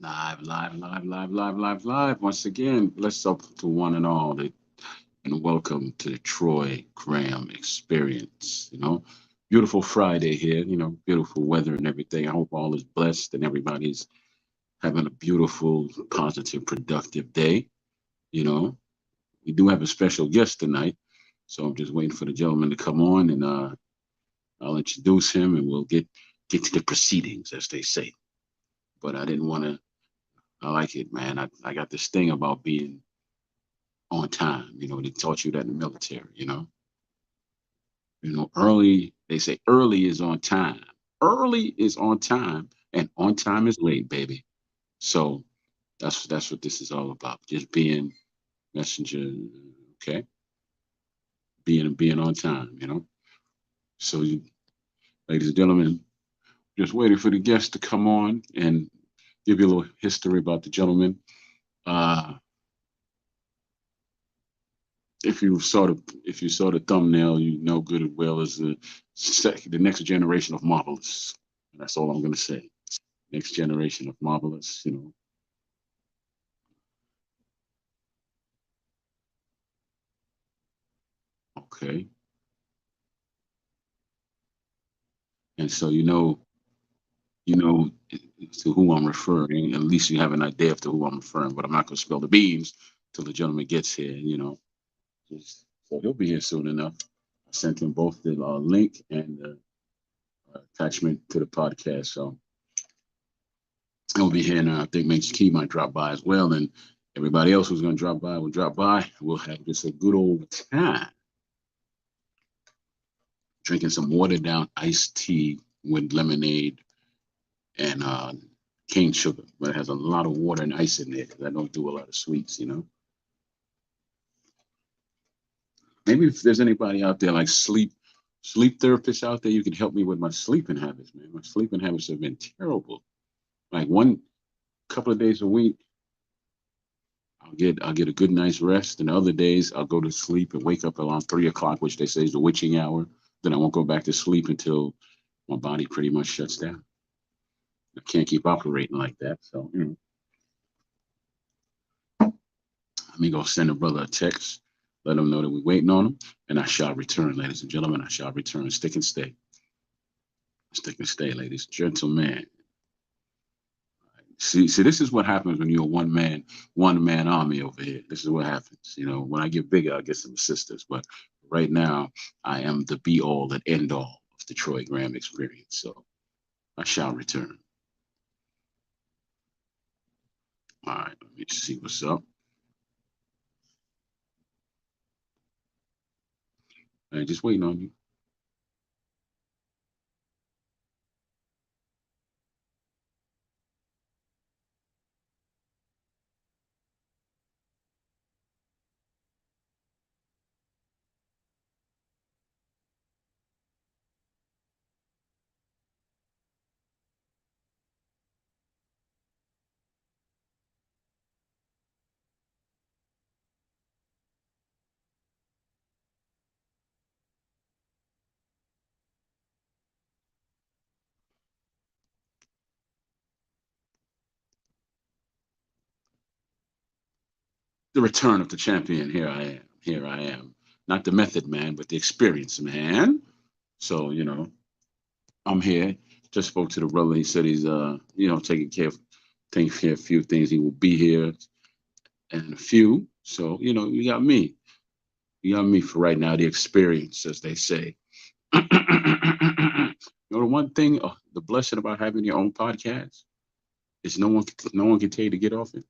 Live. Once again, bless up to one and all, and welcome to the Troy Graham Experience. Beautiful Friday here. Beautiful weather and everything. I hope all is blessed and everybody's having a beautiful, positive, productive day. You know, we do have a special guest tonight, so I'm just waiting for the gentleman to come on, and I'll introduce him, and we'll get to the proceedings, as they say. But I didn't want to. I like it, man. I got this thing about being on time. They taught you that in the military. Early. They say early is on time. Early is on time, and on time is late, baby. So that's what this is all about. Just being messenger, okay? Being on time. So, ladies and gentlemen, just waiting for the guest to come on and give you a little history about the gentleman. Uh, if you saw the thumbnail, you know good and well as the next generation of marvelous. That's all I'm gonna say. Next generation of marvelous. Okay, and so you know to who I'm referring. At least you have an idea of to who I'm referring. But I'm not gonna spill the beans till the gentleman gets here. So he'll be here soon enough. I sent him both the link and the attachment to the podcast. So he'll be here, and I think Major Key might drop by as well. And everybody else who's going to drop by will drop by. We'll have just a good old time drinking some watered down iced tea with lemonade and cane sugar, but it has a lot of water and ice in there because I don't do a lot of sweets. Maybe if there's anybody out there like sleep therapists out there, you can help me with my sleeping habits, man. My sleeping habits have been terrible. Like one couple of days a week, I'll get a good night's rest, and other days I'll go to sleep and wake up around 3 o'clock, which they say is the witching hour. Then I won't go back to sleep until my body pretty much shuts down. I can't keep operating like that. So, let me go send a brother a text, let him know that we're waiting on him, and I shall return, ladies and gentlemen. I shall return. Stick and stay. Stick and stay, ladies and gentlemen. See, this is what happens when you're a one man army over here. This is what happens. When I get bigger, I'll get some assistants. But right now, I am the be all and end all of the Troy Graham experience. So I shall return. All right, let me see what's up. Hey, just waiting on you. The return of the champion. Here I am. Here I am. Not the method man, but the experience man. So, I'm here. Just spoke to the brother. He said he's taking care of a few things. He will be here in a few. So, you got me. You got me for right now, the experience, as they say. The one thing, the blessing about having your own podcast is no one can tell you to get off it.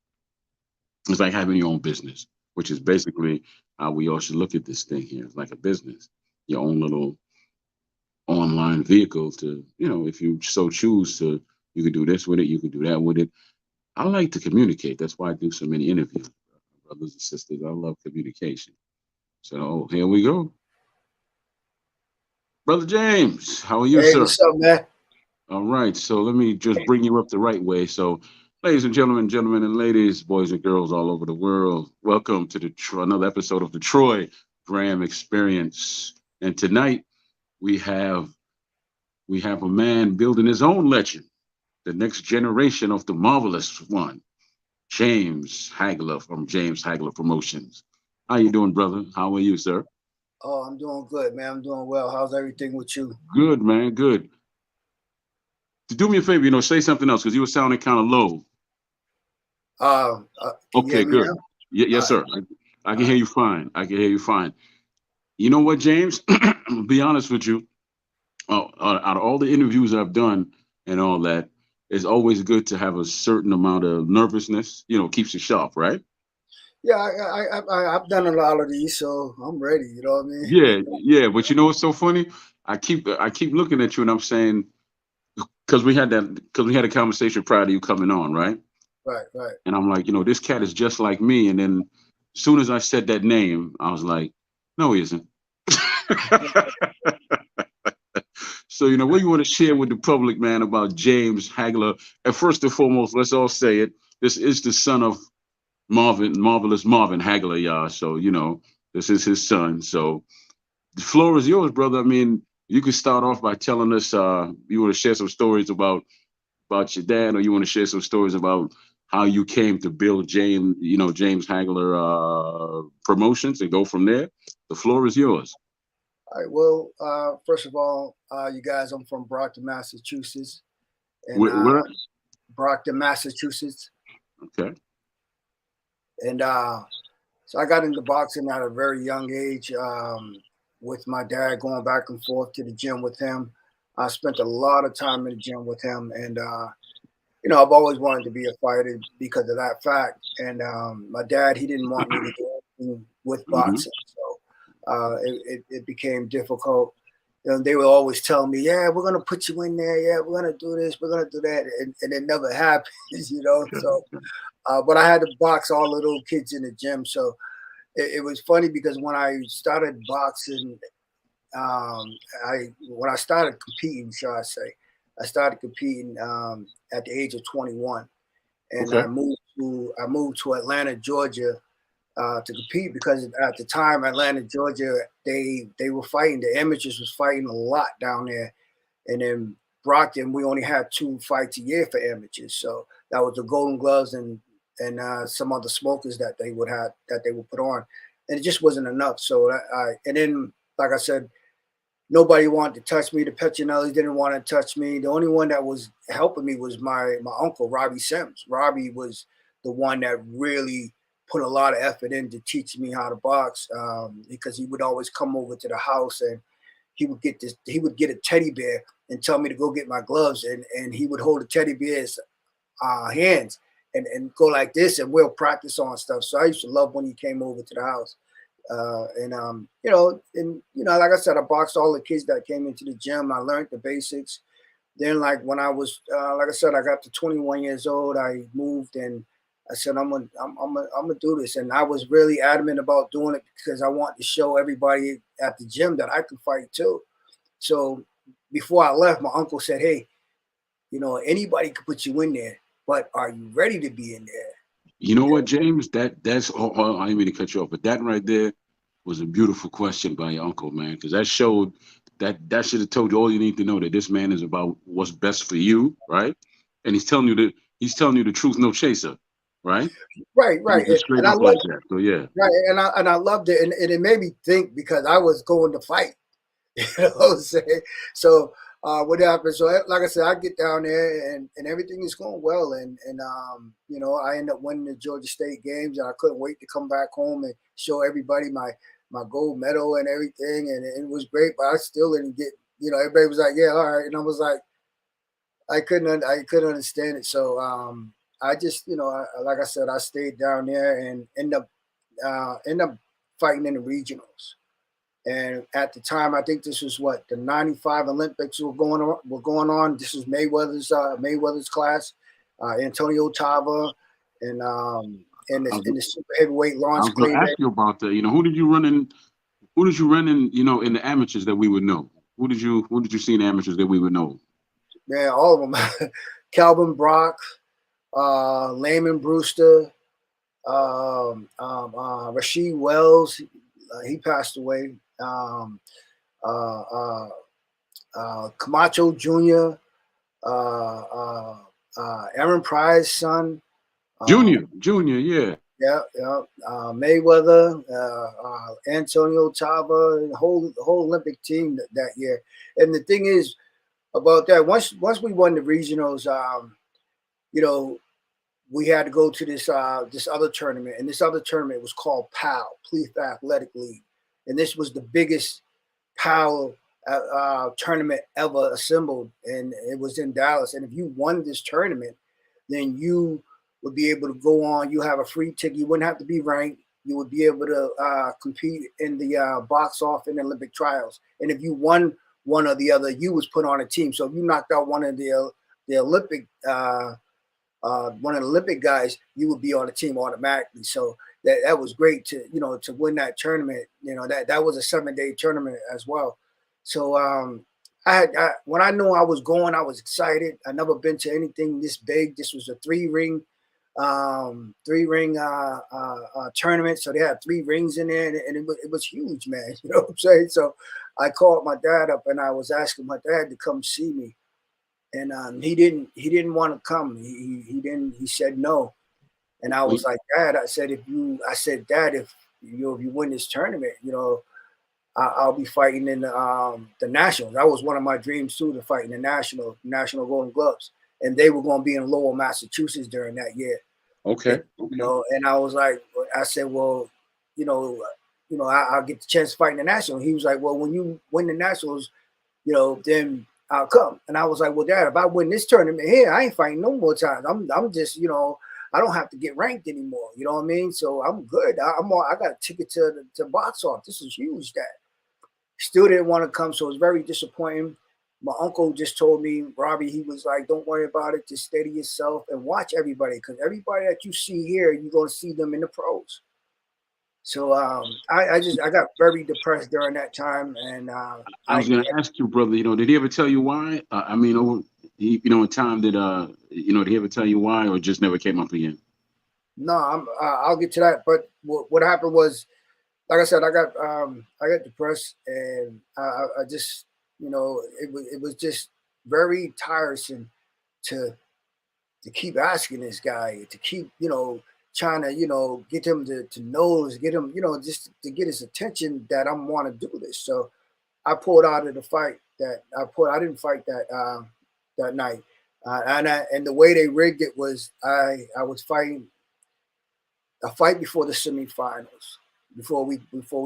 It's like having your own business, which is basically how we all should look at this thing here. It's like a business, your own little online vehicle to, if you so choose to, you can do this with it, you can do that with it. I like to communicate. That's why I do so many interviews, brothers and sisters. I love communication. So here we go. Brother James, how are you, Hey, sir? what's up, man? All right. So let me just bring you up the right way. So, ladies and gentlemen and ladies, boys and girls all over the world, welcome to another episode of the Troy Graham Experience. And tonight we have a man building his own legend. the next generation of the marvelous one, James Hagler from James Hagler Promotions. How you doing, brother? How are you, sir? Oh, I'm doing good, man. I'm doing well. How's everything with you? Good, man. Good. To do me a favor, say something else because you were sounding kind of low. Can you hear Okay, me good. now? Yes, All right, sir. I all can hear right. you fine. I can hear you fine. You know what, James? I'll be honest with you. Out of all the interviews I've done and all that, it's always good to have a certain amount of nervousness. Keeps you sharp, right? Yeah, I've done a lot of these, so I'm ready. You know what I mean? Yeah, yeah. But you know what's so funny? I keep looking at you and I'm saying because we had a conversation prior to you coming on, right? Right, right. And I'm like, this cat is just like me. And then as soon as I said that name, I was like, no, he isn't. So, what do you want to share with the public, man, about James Hagler? And first and foremost, let's all say it. This is the son of Marvelous Marvin Hagler, y'all. So, this is his son. So the floor is yours, brother. I mean, you could start off by telling us you want to share some stories about your dad, or you want to share some stories about how you came to build James Hagler Promotions and go from there. The floor is yours. All right. Well, first of all, you guys, I'm from Brockton, Massachusetts, and Where? Brockton, Massachusetts, Okay. and so I got into boxing at a very young age. With my dad going back and forth to the gym with him, I spent a lot of time in the gym with him, and I've always wanted to be a fighter because of that fact. And my dad, he didn't want me to do anything with Hmm. boxing, so it became difficult. They would always tell me, "Yeah, we're gonna put you in there. Yeah, we're gonna do this. We're gonna do that," and it never happens, Okay. So, but I had to box all the little kids in the gym, so it was funny because when I started boxing, I when I started competing, shall I say, I started competing at the age of 21, and Okay. I moved to Atlanta, Georgia, to compete because at the time, Atlanta, Georgia, they were fighting. The amateurs was fighting a lot down there, and then Brockton, we only had 2 fights a year for amateurs, so that was the Golden Gloves and some other smokers that they would put on, and it just wasn't enough. So and then like I said, nobody wanted to touch me. The Petronellis didn't want to touch me. The only one that was helping me was my uncle, Robbie Sims. Robbie was the one that really put a lot of effort in to teach me how to box because he would always come over to the house and he would get a teddy bear and tell me to go get my gloves and he would hold the teddy bear's hands and go like this and we'll practice on stuff. So I used to love when he came over to the house. Like I said, I boxed all the kids that came into the gym. I learned the basics. Then, like when I was, like I said, I got to 21 years old. I moved and I said, I'm gonna do this. And I was really adamant about doing it because I want to show everybody at the gym that I could fight too. So before I left, my uncle said, "Hey, anybody could put you in there, but are you ready to be in there?" You know what, James? That's I didn't mean to cut you off, but that right there was a beautiful question by your uncle, man, because that showed that should have told you all you need to know that this man is about what's best for you, right? And he's telling you the truth, no chaser, right? Right, He's right. just straight And I up love like that. So yeah. right, and I loved it, and it made me think because I was going to fight. You know what I'm saying? So what happened? So like I said, I get down there and everything is going well, and I end up winning the Georgia State games, and I couldn't wait to come back home and show everybody my gold medal and everything, and it was great. But I still didn't get. Everybody was like, "Yeah, all right," and I was like, I couldn't understand it. So I just like I said, I stayed down there and end up fighting in the regionals. And at the time, I think this was what the '95 Olympics were going on. This was Mayweather's class, Antonio Tava, and I was, in the super heavyweight I Lawrence was gonna Clay. ask you about that. Who did you run in in the amateurs that we would know? Who did you see in the amateurs that we would know? Man, all of them. Calvin Brock, Layman Brewster, Rasheed Wells. He passed away. Uh, uh, Camacho Jr., Aaron Pryor's son. Junior, yeah. Yeah, yeah. Mayweather, Antonio Tava, the whole Olympic team that year. And the thing is about that, once we won the regionals, you know, we had to go to this other tournament, and this other tournament was called PAL, Police Athletic League, and this was the biggest PAL tournament ever assembled, and it was in Dallas. And if you won this tournament, then you would be able to go on. You have a free ticket. You wouldn't have to be ranked. You would be able to compete in the box off in the Olympic trials. And if you won one or the other, you was put on a team. So if you knocked out the Olympic one of the Olympic guys, you would be on the team automatically. So that was great to win that tournament. That was a 7-day tournament as well. So when I knew I was going, I was excited. I never been to anything this big. This was a three ring tournament. So they had 3 rings in there, and it was huge, man. You know what I'm saying? So I called my dad up, and I was asking my dad to come see me, and he didn't want to come. He said no. And I was like, Dad, I said, Dad, if you win this tournament, I'll be fighting in the nationals. That was one of my dreams too, to fight in the national Golden Gloves, and they were going to be in Lowell, Massachusetts during that year. Okay. And I was like, I said, well, I'll get the chance to fight in the national. He was like, well, when you win the nationals, then I'll come. And I was like, well, Dad, if I win this tournament here, I ain't fighting no more times. I'm just, I don't have to get ranked anymore. You know what I mean? So I'm good. I got a ticket to box off. This is huge, Dad. Still didn't want to come, so it was very disappointing. My uncle just told me, Robbie, he was like, don't worry about it. Just steady yourself and watch everybody, because everybody that you see here, you're going to see them in the pros. So I got very depressed during that time, and I was going to ask you, brother. Did he ever tell you why? I mean, over in time that did he ever tell you why, or just never came up again? No, I'll get to that. But what happened was, like I said, I got depressed, and I just it was just very tiresome to keep asking this guy, to keep trying to get him to nose, get him just to get his attention that I want to do this. So I pulled out of the fight that I didn't fight that night, and the way they rigged it was I was fighting a fight before the semifinals, before we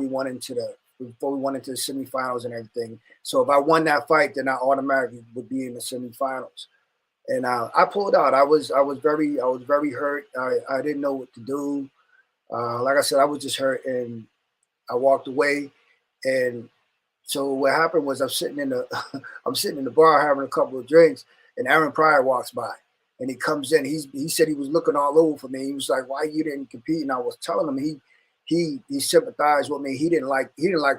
went into the semifinals and everything. So if I won that fight, then I automatically would be in the semifinals. And I pulled out. I was very hurt. I didn't know what to do. Like I said, I was just hurt, and I walked away. And so what happened was, I'm sitting in the bar having a couple of drinks, and Aaron Pryor walks by, and he comes in. He said he was looking all over for me. He was like, "Why you didn't compete?" And I was telling him he sympathized with me. He didn't like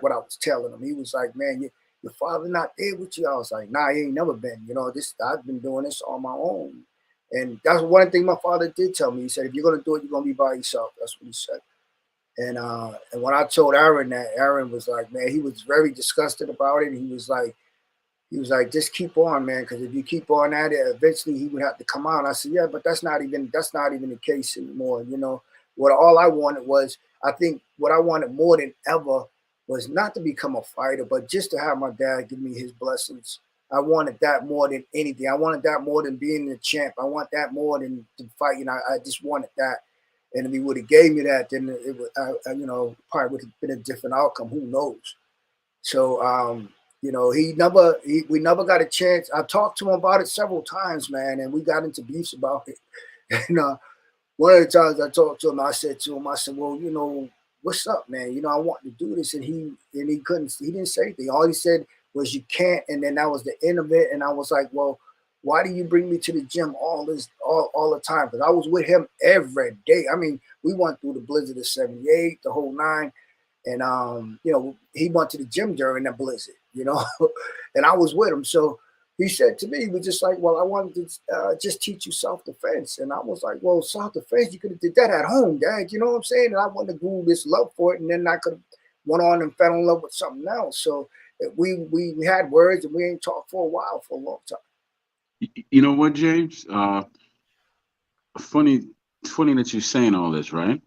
what I was telling him. He was like, "Man, your father not there with you?" I was like, "Nah, he ain't never been. I've been doing this on my own." And that's one thing my father did tell me. He said, "If you're gonna do it, you're gonna be by yourself." That's what he said. And when I told Aaron that, Aaron was like, man, he was very disgusted about it. He was like, just keep on, man, because if you keep on at it, eventually he would have to come out. And I said, yeah, but that's not even the case anymore. What all I wanted was, I think what I wanted more than ever was not to become a fighter, but just to have my dad give me his blessings. I wanted that more than anything. I wanted that more than being the champ. I want that more than fighting. I just wanted that. And if he would have gave me that, then it would, probably would have been a different outcome. Who knows? So, we never got a chance. I talked to him about it several times, man, and we got into beefs about it. And one of the times I talked to him, I said, well, what's up, man? I want to do this, and he didn't say anything. All he said was, you can't, and then that was the end of it. And I was like, well, why do you bring me to the gym all the time? Because I was with him every day. I mean, we went through the blizzard of '78, the whole nine, and he went to the gym during that blizzard, and I was with him. So he said to me, he was just like, well, I wanted to just teach you self-defense. And I was like, well, self-defense, you could have did that at home, Dad. You know what I'm saying? And I wanted to grow this love for it, and then I could have went on and fell in love with something else. So we had words, and we ain't talked for a while, for a long time. You know what, James? Funny, funny that you're saying all this, right?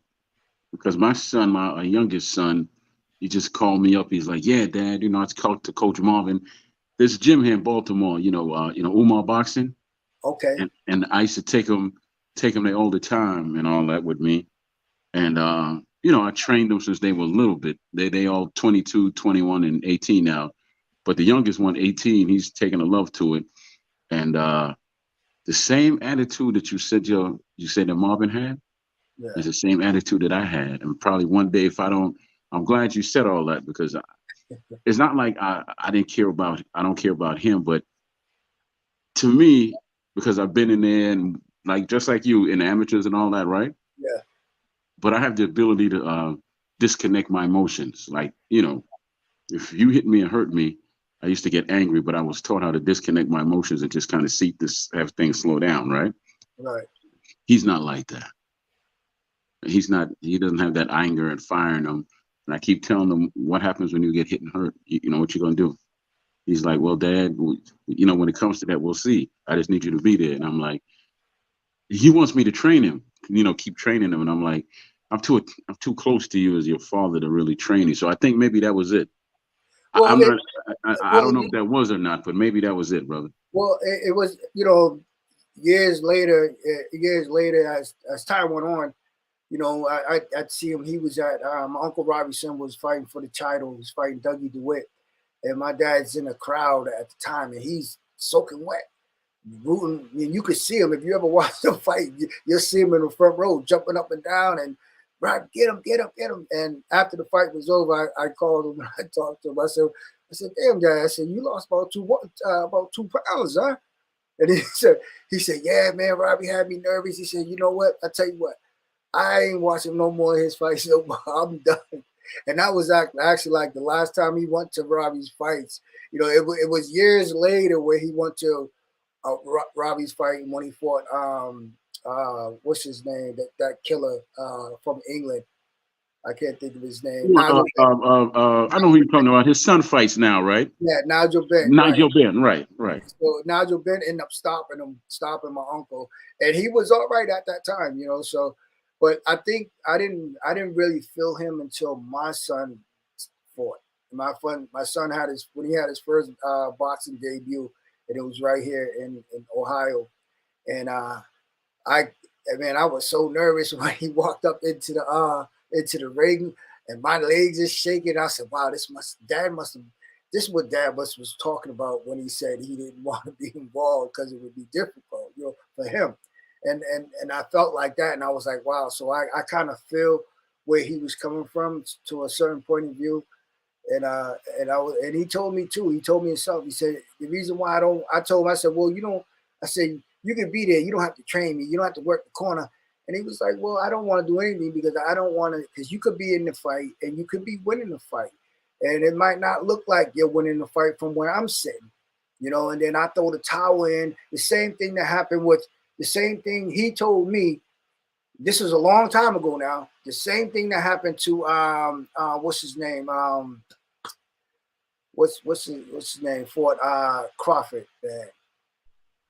Because my son, my youngest son, he just called me up. He's like, "Yeah, Dad, I talked to Coach Marvin. There's a gym here in Baltimore. Umar Boxing, Okay. and I used to take him there all the time and all that with me. And I trained them since they were little bit. They all 22, 21, and 18 now. But the youngest one, 18, he's taking a love to it. And the same attitude that you said that Marvin had Yeah. is the same attitude that I had. And probably one day, if I don't, I'm glad you said all that because it's not like I don't care about him, but to me, because I've been in there and like just like you in amateurs and all that, right? Yeah. But I have the ability to disconnect my emotions. Like, if you hit me and hurt me, I used to get angry, but I was taught how to disconnect my emotions and just kind of have things slow down, right? Right. He's not like that. He doesn't have that anger and fire in him. And I keep telling him, what happens when you get hit and hurt? You know what you're going to do? He's like, well, Dad, when it comes to that, we'll see. I just need you to be there. And I'm like, he wants me to train him, keep training him. And I'm like, I'm too close to you as your father to really train you. So I think maybe that was it. Well, I'm it, not. I well, don't know if that was or not, but maybe that was it, brother. it was, years later, as time went on, I'd see him. He was at my uncle Robbie's son was fighting for the title. He was fighting Dougie DeWitt, and my dad's in the crowd at the time, and he's soaking wet, rooting. And you could see him if you ever watch them fight. You'll see him in the front row, jumping up and down, and right, get him, get him, get him. And after the fight was over, I called him and I talked to him. I said, damn, Dad. I said, you lost about 2 pounds, huh? And he said, yeah, man, Robbie had me nervous. He said, you know what? I tell you what, I ain't watching no more of his fights no more. I'm done. And that was actually like the last time he went to Robbie's fights. It was years later where he went to Robbie's fight when he fought what's his name, that killer from England. I can't think of his name. Nigel Ben. I know who you're talking about. His son fights now, right? Yeah, Nigel Ben. Right. Nigel Ben, right, right. So Nigel Ben ended up stopping my uncle, and he was all right at that time. So, but I think I didn't really feel him until my son fought. My son had when he had his first boxing debut, and it was right here in Ohio, and I man, I was so nervous when he walked up into the ring, and my legs is shaking. I said, "Wow, Dad must have." This is what Dad was talking about when he said he didn't want to be involved because it would be difficult, for him. And I felt like that, and I was like, "Wow." So I kind of feel where he was coming from to a certain point of view, and he told me too. He told me himself. He said the reason why I don't. I told him. I said, well, you don't. I said you can be there. You don't have to train me. You don't have to work the corner. And he was like, well, I don't want to do anything because I don't want to. Because you could be in the fight and you could be winning the fight, and it might not look like you're winning the fight from where I'm sitting. And then I throw the towel in. The same thing that happened with the same thing he told me. This was a long time ago now. The same thing that happened to what's his name what's his name? Fort Crawford.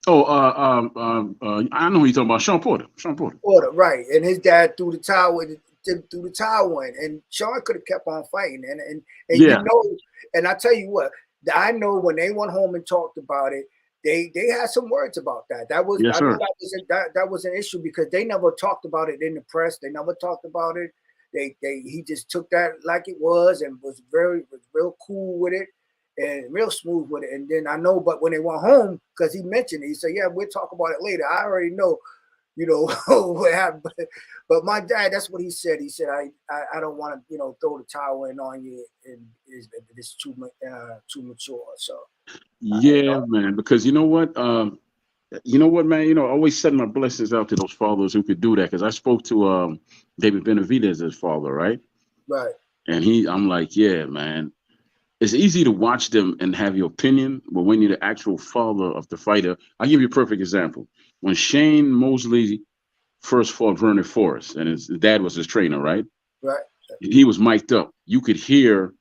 Oh, I know who you're talking about. Sean Porter. Sean Porter. Porter, right? And his dad threw the towel in, and Sean could have kept on fighting. And Yeah. And I tell you what, I know when they went home and talked about it, they had some words about that. That was Yes, I know sir. that was an issue because they never talked about it in the press. They never talked about it. He just took that like it was and was real cool with it and real smooth with it. And then I know, but when they went home, because he mentioned it, he said, "Yeah, we'll talk about it later." I already know, what happened. But my dad, that's what he said. He said, "I don't want to, throw the towel in on you, and it's too mature." So, Yeah, man. Because you know what? Man. Always send my blessings out to those fathers who could do that. Because I spoke to David Benavidez' father, right? right, And I'm like, yeah, man. It's easy to watch them and have your opinion, but when you're the actual father of the fighter, I'll give you a perfect example. When Shane Mosley first fought Vernon Forrest, and his dad was his trainer, right? right, He was mic'd up. You could hear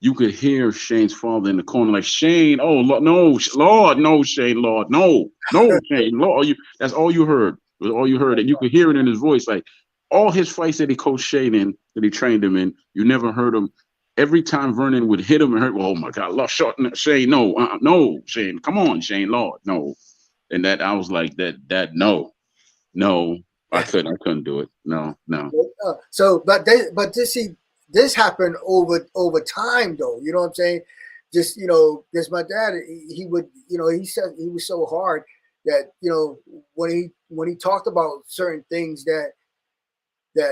you could hear Shane's father in the corner, like Shane. Oh Lord, no, Lord, no, Shane, Lord, no, no, Shane, Lord. You, that's all you heard. Was all you heard, and you could hear it in his voice. Like all his fights that he coached Shane in, that he trained him in, you never heard him. Every time Vernon would hit him and hurt, oh my God, Lord, short, Shane, no, no, Shane, come on, Shane, Lord, no. And that I was like that no, no, I couldn't do it. No, no. So, but this see, this happened over time, though. You know what I'm saying? Just because my dad, he would, he said he was so hard that when he talked about certain things that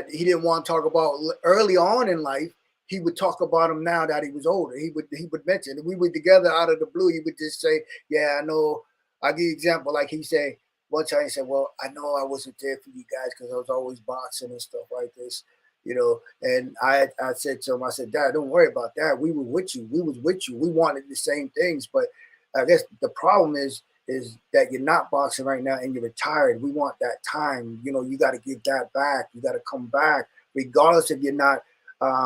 he didn't want to talk about early on in life, he would talk about them now that he was older. He would mention, we were together out of the blue. He would just say, "Yeah, I know." I'll give you an example. Like he said one time, he said, "Well, I know I wasn't there for you guys because I was always boxing and stuff like this." And I said to him, I said, "Dad, don't worry about that. We were with you. We was with you. We wanted the same things, but I guess the problem is that you're not boxing right now and you're retired. We want that time. You got to give that back. You got to come back, regardless if you're not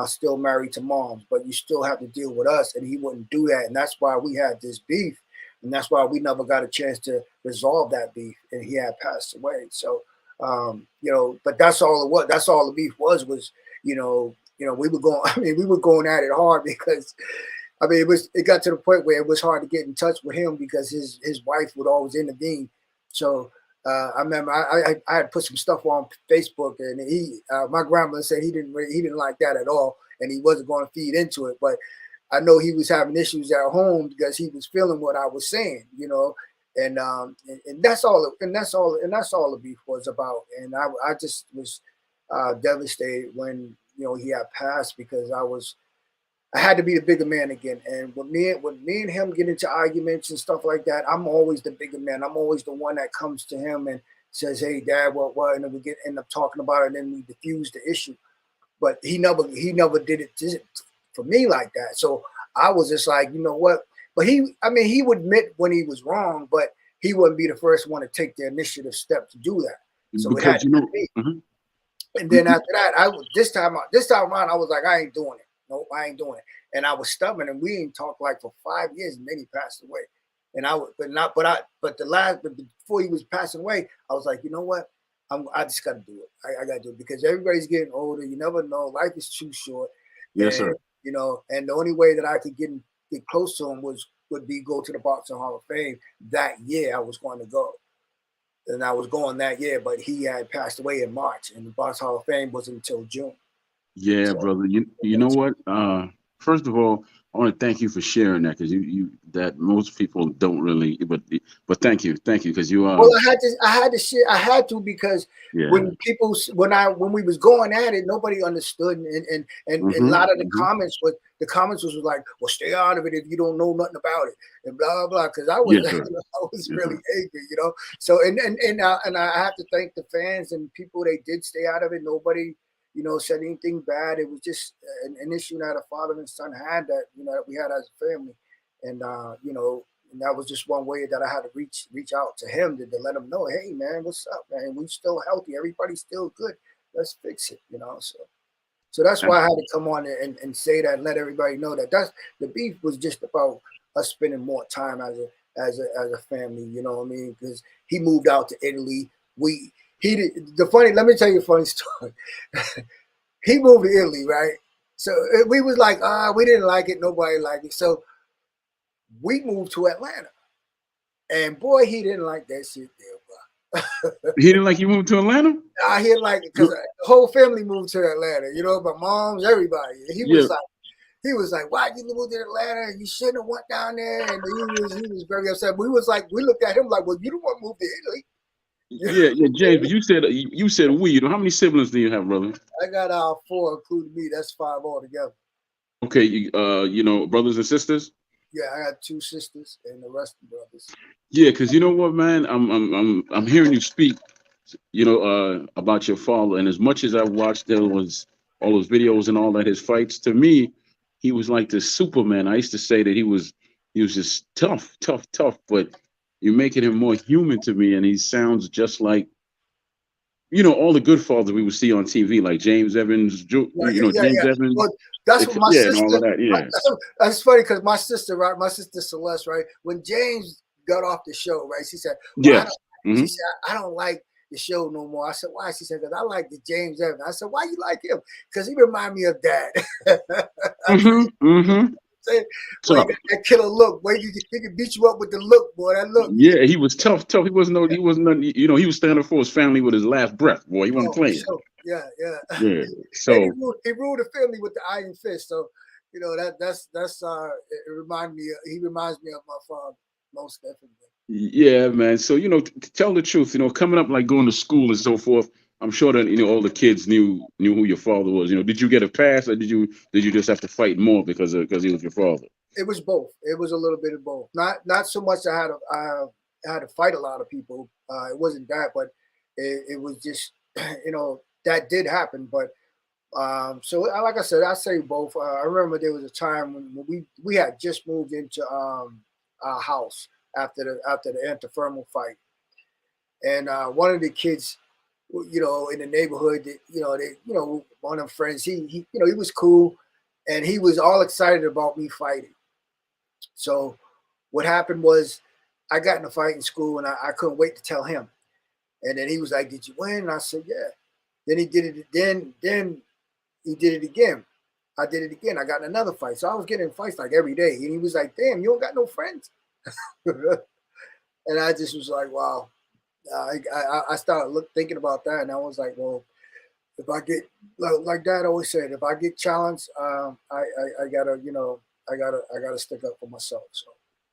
still married to moms, but you still have to deal with us." And he wouldn't do that. And that's why we had this beef. And that's why we never got a chance to resolve that beef. And he had passed away. So, but that's all it was. That's all the beef was, we were going, we were going at it hard because it got to the point where it was hard to get in touch with him because his wife would always intervene. So I remember I had put some stuff on Facebook, and my grandmother said he didn't like that at all, and he wasn't going to feed into it. But I know he was having issues at home because he was feeling what I was saying, and that's all, and that's all the beef was about. And I just was devastated when he had passed because I had to be the bigger man again. And when me and him get into arguments and stuff like that, I'm always the bigger man. I'm always the one that comes to him and says, "Hey, Dad, what?" And then we end up talking about it, and then we diffuse the issue. But he never did it for me like that. So I was just like, you know what? But he would admit when he was wrong, but he wouldn't be the first one to take the initiative step to do that. So it had Because to be me. And then after that, this time around, I was like, I ain't doing it. Nope, I ain't doing it. And I was stubborn, and we ain't talked like for 5 years, and then he passed away. And but before he was passing away, I was like, you know what? I just got to do it. I got to do it because everybody's getting older. You never know. Life is too short. yes, And sir. and the only way that I could get close to him would be go to the Boxing Hall of Fame. That year I was going to go. And I was going that year, but he had passed away in March, and the Boxing Hall of Fame wasn't until June. Yeah, So brother. You know what? First of all, I want to thank you for sharing that because you that most people don't really. But thank you because you well, are. I had to share. I had to because Yeah. when we was going at it, nobody understood, and a lot of the comments was like, "Well, stay out of it if you don't know nothing about it," and blah blah blah. Because I was Yes, sir. I was Yes, really sir. angry. So and I have to thank the fans and people. They did stay out of it. Nobody said anything bad. It was just an issue that a father and son had that we had as a family, and and that was just one way that I had to reach out to him to let him know, hey man, what's up, man? We still healthy. Everybody's still good. Let's fix it. So that's why I had to come on and say that and let everybody know that the beef was just about us spending more time as a family. You know what I mean? Because he moved out to Italy. He did the funny. Let me tell you a funny story. He moved to Italy, right? So we was like, we didn't like it. Nobody liked it. So we moved to Atlanta. And boy, he didn't like that shit there, bro. He didn't like you moved to Atlanta. I hear like because the whole family moved to Atlanta. My mom's, everybody. Yeah. He was like, why you move to Atlanta? You shouldn't have went down there. And he was very upset. We looked at him like, well, you don't want to move to Italy. Yeah, yeah, James. But you said we. How many siblings do you have, brother? I got 4, including me. That's 5 altogether. Okay, brothers and sisters. Yeah, I got 2 sisters and the rest of the brothers. Yeah, because you know what, man, I'm hearing you speak, about your father, and as much as I watched there was all those videos and all that his fights, to me, he was like the Superman. I used to say that he was just tough, tough, tough, but you're making him more human to me, and he sounds just like all the good fathers we would see on TV, like James Evans, Yeah, yeah, yeah, James yeah. Evans, Well, that's what my yeah, and all sister. of that, yeah. That's funny because my sister, right? My sister Celeste, right? When James got off the show, right? She said, "Well, I Yes. don't." She said, "I don't like the show no more." I said, "Why?" She said, "Because I like the James Evans." I said, "Why you like him?" Because he remind me of Dad. I said, "Well, he Tough. got that killer look. Boy, he can beat you up with the look, boy. That look." Yeah, he was tough, tough. He wasn't nothing, he was standing for his family with his last breath, boy. He wasn't Oh, for playing. sure. Yeah, yeah. Yeah. And So he ruled the family with the iron fist. So, that's it reminds me. He reminds me of my father most definitely. yeah, man. So to tell the truth, coming up like going to school and so forth, I'm sure that all the kids knew who your father was. Did you get a pass, or did you just have to fight more because he was your father? It was both. It was a little bit of both. Not so much. I had to fight a lot of people. It wasn't that, but it was just that did happen. But so like I said, I say both. I remember there was a time when we had just moved into our house after the anti-thermal fight, and one of the kids, in the neighborhood, one of them friends, he was cool, and he was all excited about me fighting. So what happened was I got in a fight in school, and I couldn't wait to tell him. And then he was like, "Did you win?" And I said, "Yeah." Then he did it. Then he did it again. I did it again. I got in another fight. So I was getting in fights like every day. And he was like, "Damn, you don't got no friends." And I just was like, "Wow." I started thinking about that, and I was like, "Well, if I get like Dad always said, if I get challenged, I gotta I gotta stick up for myself." So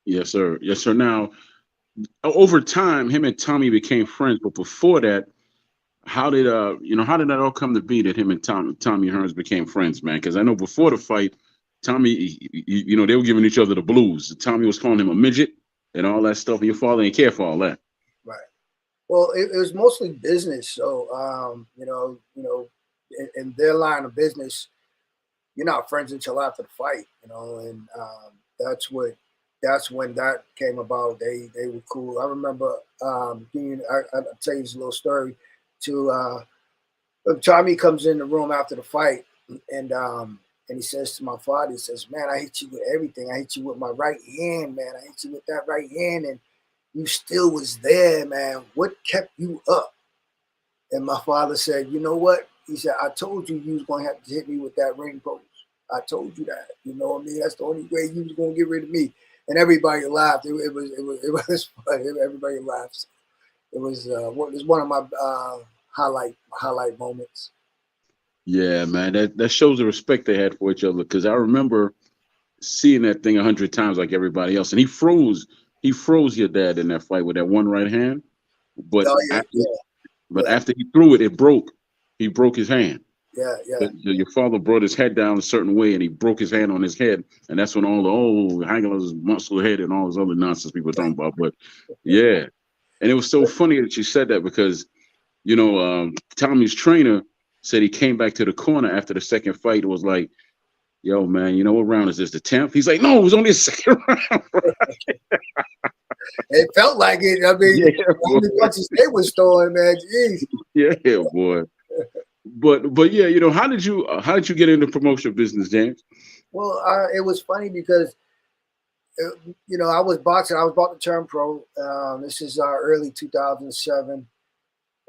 Yes, sir. Yes, sir. Now, over time, him and Tommy became friends, but before that, how did that all come to be that him and Tommy Hearns became friends, man? Because I know before the fight, Tommy, they were giving each other the blues. Tommy was calling him a midget and all that stuff, and your father didn't care for all that. right. Well, it was mostly business. So in their line of business, you're not friends until after the fight. And that's what that's when that came about. They were cool. I remember I'll tell you this little story. To Tommy comes in the room after the fight, and he says to my father, he says, "Man, I hit you with everything. I hit you with my right hand, man. I hit you with that right hand, and you still was there, man. What kept you up?" And my father said, "You know what?" He said, "I told you you was going to have to hit me with that ring post. I told you that. You know what I mean? That's the only way you was going to get rid of me." And everybody laughed. It was funny. Everybody laughed. It was one of my highlight moments. Yeah, man, that shows the respect they had for each other. Because I remember seeing that thing 100 times like everybody else, and he froze your dad in that fight with that one right hand. But Oh yeah, after yeah, but yeah, after he threw it, it broke. He broke his hand. yeah, yeah. Your father brought his head down a certain way, and he broke his hand on his head, and that's when all the Hagler's muscle head and all this other nonsense people were talking about. But yeah, and it was so funny that you said that because Tommy's trainer said he came back to the corner after the second fight. It was like, "Yo, man, what round is this? The 10th?" He's like, "No, it was only the second round." It felt like it. I mean, Yeah, how boy. many punches they was throwing, man? Jeez. Yeah, boy. But yeah, how did you get into promotion business, James? Well, it was funny because I was boxing. I was about to turn pro. This is early 2007,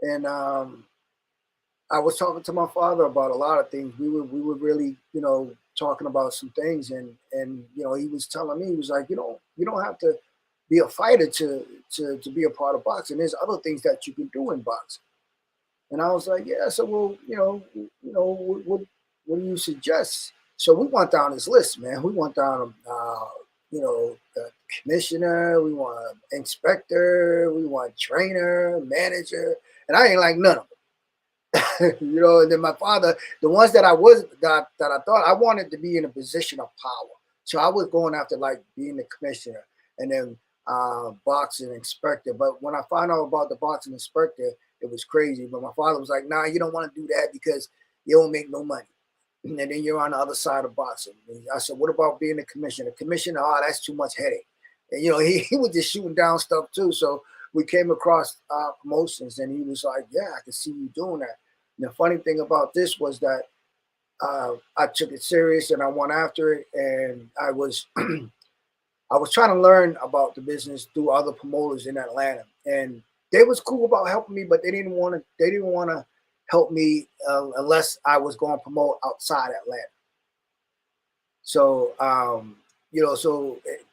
and I was talking to my father about a lot of things. We were really talking about some things, and he was telling me, he was like, you don't have to be a fighter to be a part of boxing. There's other things that you can do in boxing. And I was like, yeah. So well, what do you suggest? So we went down this list, man. We went down, the commissioner. We want inspector. We want trainer, manager, and I ain't like none of them. And then my father, the ones that I was that I thought I wanted to be in a position of power. So I was going after like being the commissioner and then boxing inspector. But when I found out about the boxing inspector, it was crazy. But my father was like, "Nah, you don't want to do that because you don't make no money. And then you're on the other side of boxing." And I said, "What about being a commissioner? Commissioner, oh, that's too much headache." And he was just shooting down stuff too. So we came across promotions, and he was like, "Yeah, I can see you doing that." And the funny thing about this was that I took it serious and I went after it, and I was I was trying to learn about the business through other promoters in Atlanta, and they was cool about helping me, but they didn't want to. They didn't want to help me unless I was going to promote outside Atlanta. So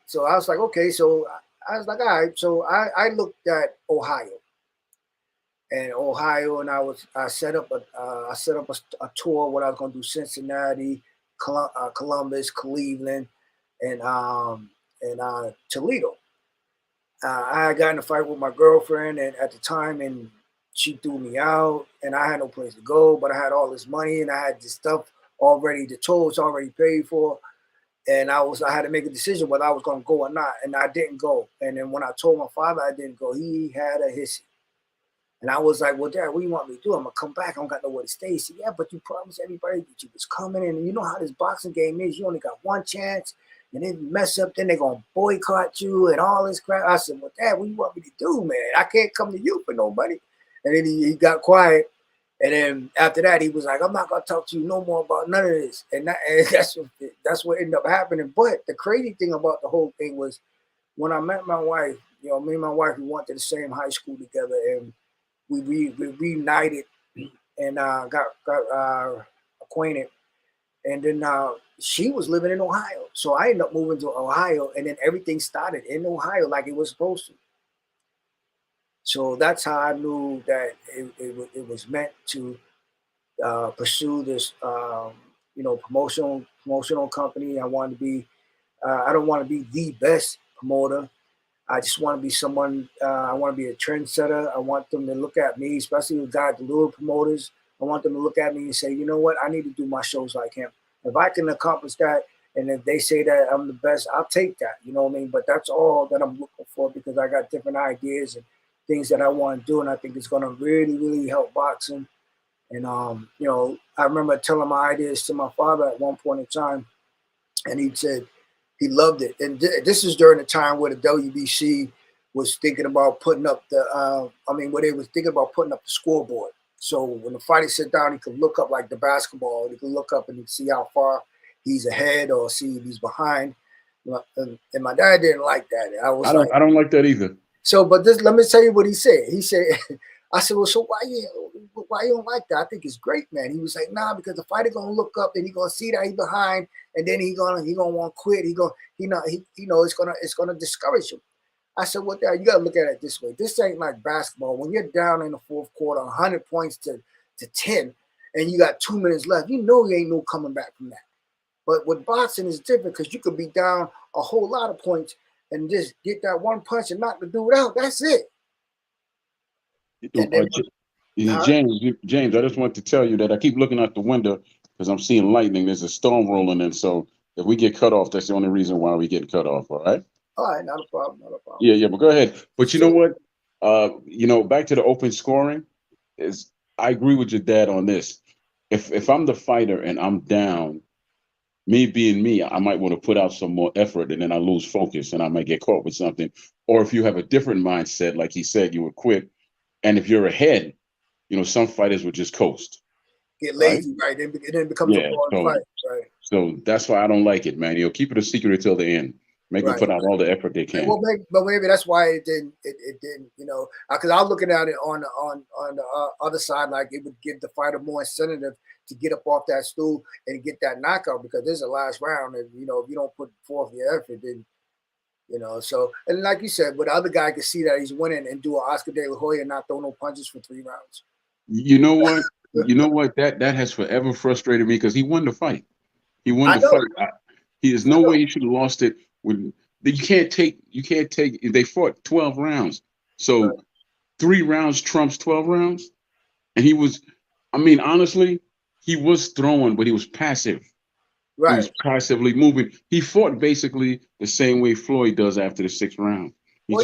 so I was like, okay. So I was like, all right. So I looked at Ohio, and I set up a tour. What I was going to do: Cincinnati, Columbus, Cleveland, and Toledo. I got in a fight with my girlfriend, and at the time, and she threw me out, and I had no place to go, but I had all this money, and I had this stuff already. The tour was already paid for, and I had to make a decision whether I was going to go or not, and I didn't go. And then when I told my father I didn't go, he had a hissy. And I was like, well, Dad, what do you want me to do? I'm going to come back. I don't got nowhere to stay. He said, yeah, but you promised everybody that you was coming in. And you know how this boxing game is. You only got one chance. And if you mess up, then they're going to boycott you and all this crap. I said, well, Dad, what do you want me to do, man? I can't come to you for no money. And then he got quiet. And then after that, he was like, I'm not going to talk to you no more about none of this. And that's what ended up happening. But the crazy thing about the whole thing was when I met my wife, me and my wife, we went to the same high school together. And we reunited and got acquainted, and then she was living in Ohio, so I ended up moving to Ohio, and then everything started in Ohio like it was supposed to. So that's how I knew that it was meant to pursue this, promotional company. I wanted to be. I don't want to be the best promoter. I just want to be someone. I want to be a trendsetter. I want them to look at me, especially with guys, the little promoters. I want them to look at me and say, you know what? I need to do my shows like him. If I can accomplish that, and if they say that I'm the best, I'll take that. You know what I mean? But that's all that I'm looking for because I got different ideas and things that I want to do, and I think it's going to really, really help boxing. And I remember telling my ideas to my father at one point in time, and he said he loved it. And this is during the time where the WBC was thinking about putting up where they was thinking about putting up the scoreboard. So when the fighter sit down, he could look up like the basketball. He could look up and see how far he's ahead or see if he's behind. And my dad didn't like that. I don't like that either. So, but let me tell you what he said. He said, I said, well, so why you don't like that? I think it's great, man. He was like, nah, because the fighter gonna look up and he gonna see that he behind, and then he gonna want to quit. It's gonna discourage him. I said, well, Dad, you gotta look at it this way. This ain't like basketball. When you're down in the fourth quarter, 100 points to 10, and you got 2 minutes left, you know you ain't no coming back from that. But with boxing is different because you could be down a whole lot of points and just get that one punch and knock the dude out. That's it. James, I just want to tell you that I keep looking out the window because I'm seeing lightning. There's a storm rolling in. So if we get cut off, that's the only reason why we get cut off. All right. All right, not a problem. Yeah, but go ahead. But you know what? Back to the open scoring is. I agree with your dad on this. If I'm the fighter and I'm down, me being me, I might want to put out some more effort, and then I lose focus, and I might get caught with something. Or if you have a different mindset, like he said, you would quit. And if you're ahead, some fighters would just coast. Get lazy, right? It then becomes a boring fight, right? So that's why I don't like it, man. Keep it a secret until the end. Make them put out all the effort they can. Well, maybe that's why it didn't. It didn't. Because I was looking at it on the other side, like it would give the fighter more incentive to get up off that stool and get that knockout because this is the last round, and if you don't put forth the effort, then So, and like you said, but the other guy can see that he's winning and do an Oscar De La Hoya and not throw no punches for 3 rounds. You know what? That has forever frustrated me because he won the fight. He won the fight. There's no way he should have lost it. You can't take. They fought 12 rounds, so 3 rounds trumps 12 rounds, and he was. I mean, honestly, he was throwing, but he was passive. Right. He was passively moving. He fought basically the same way Floyd does after the 6th round. I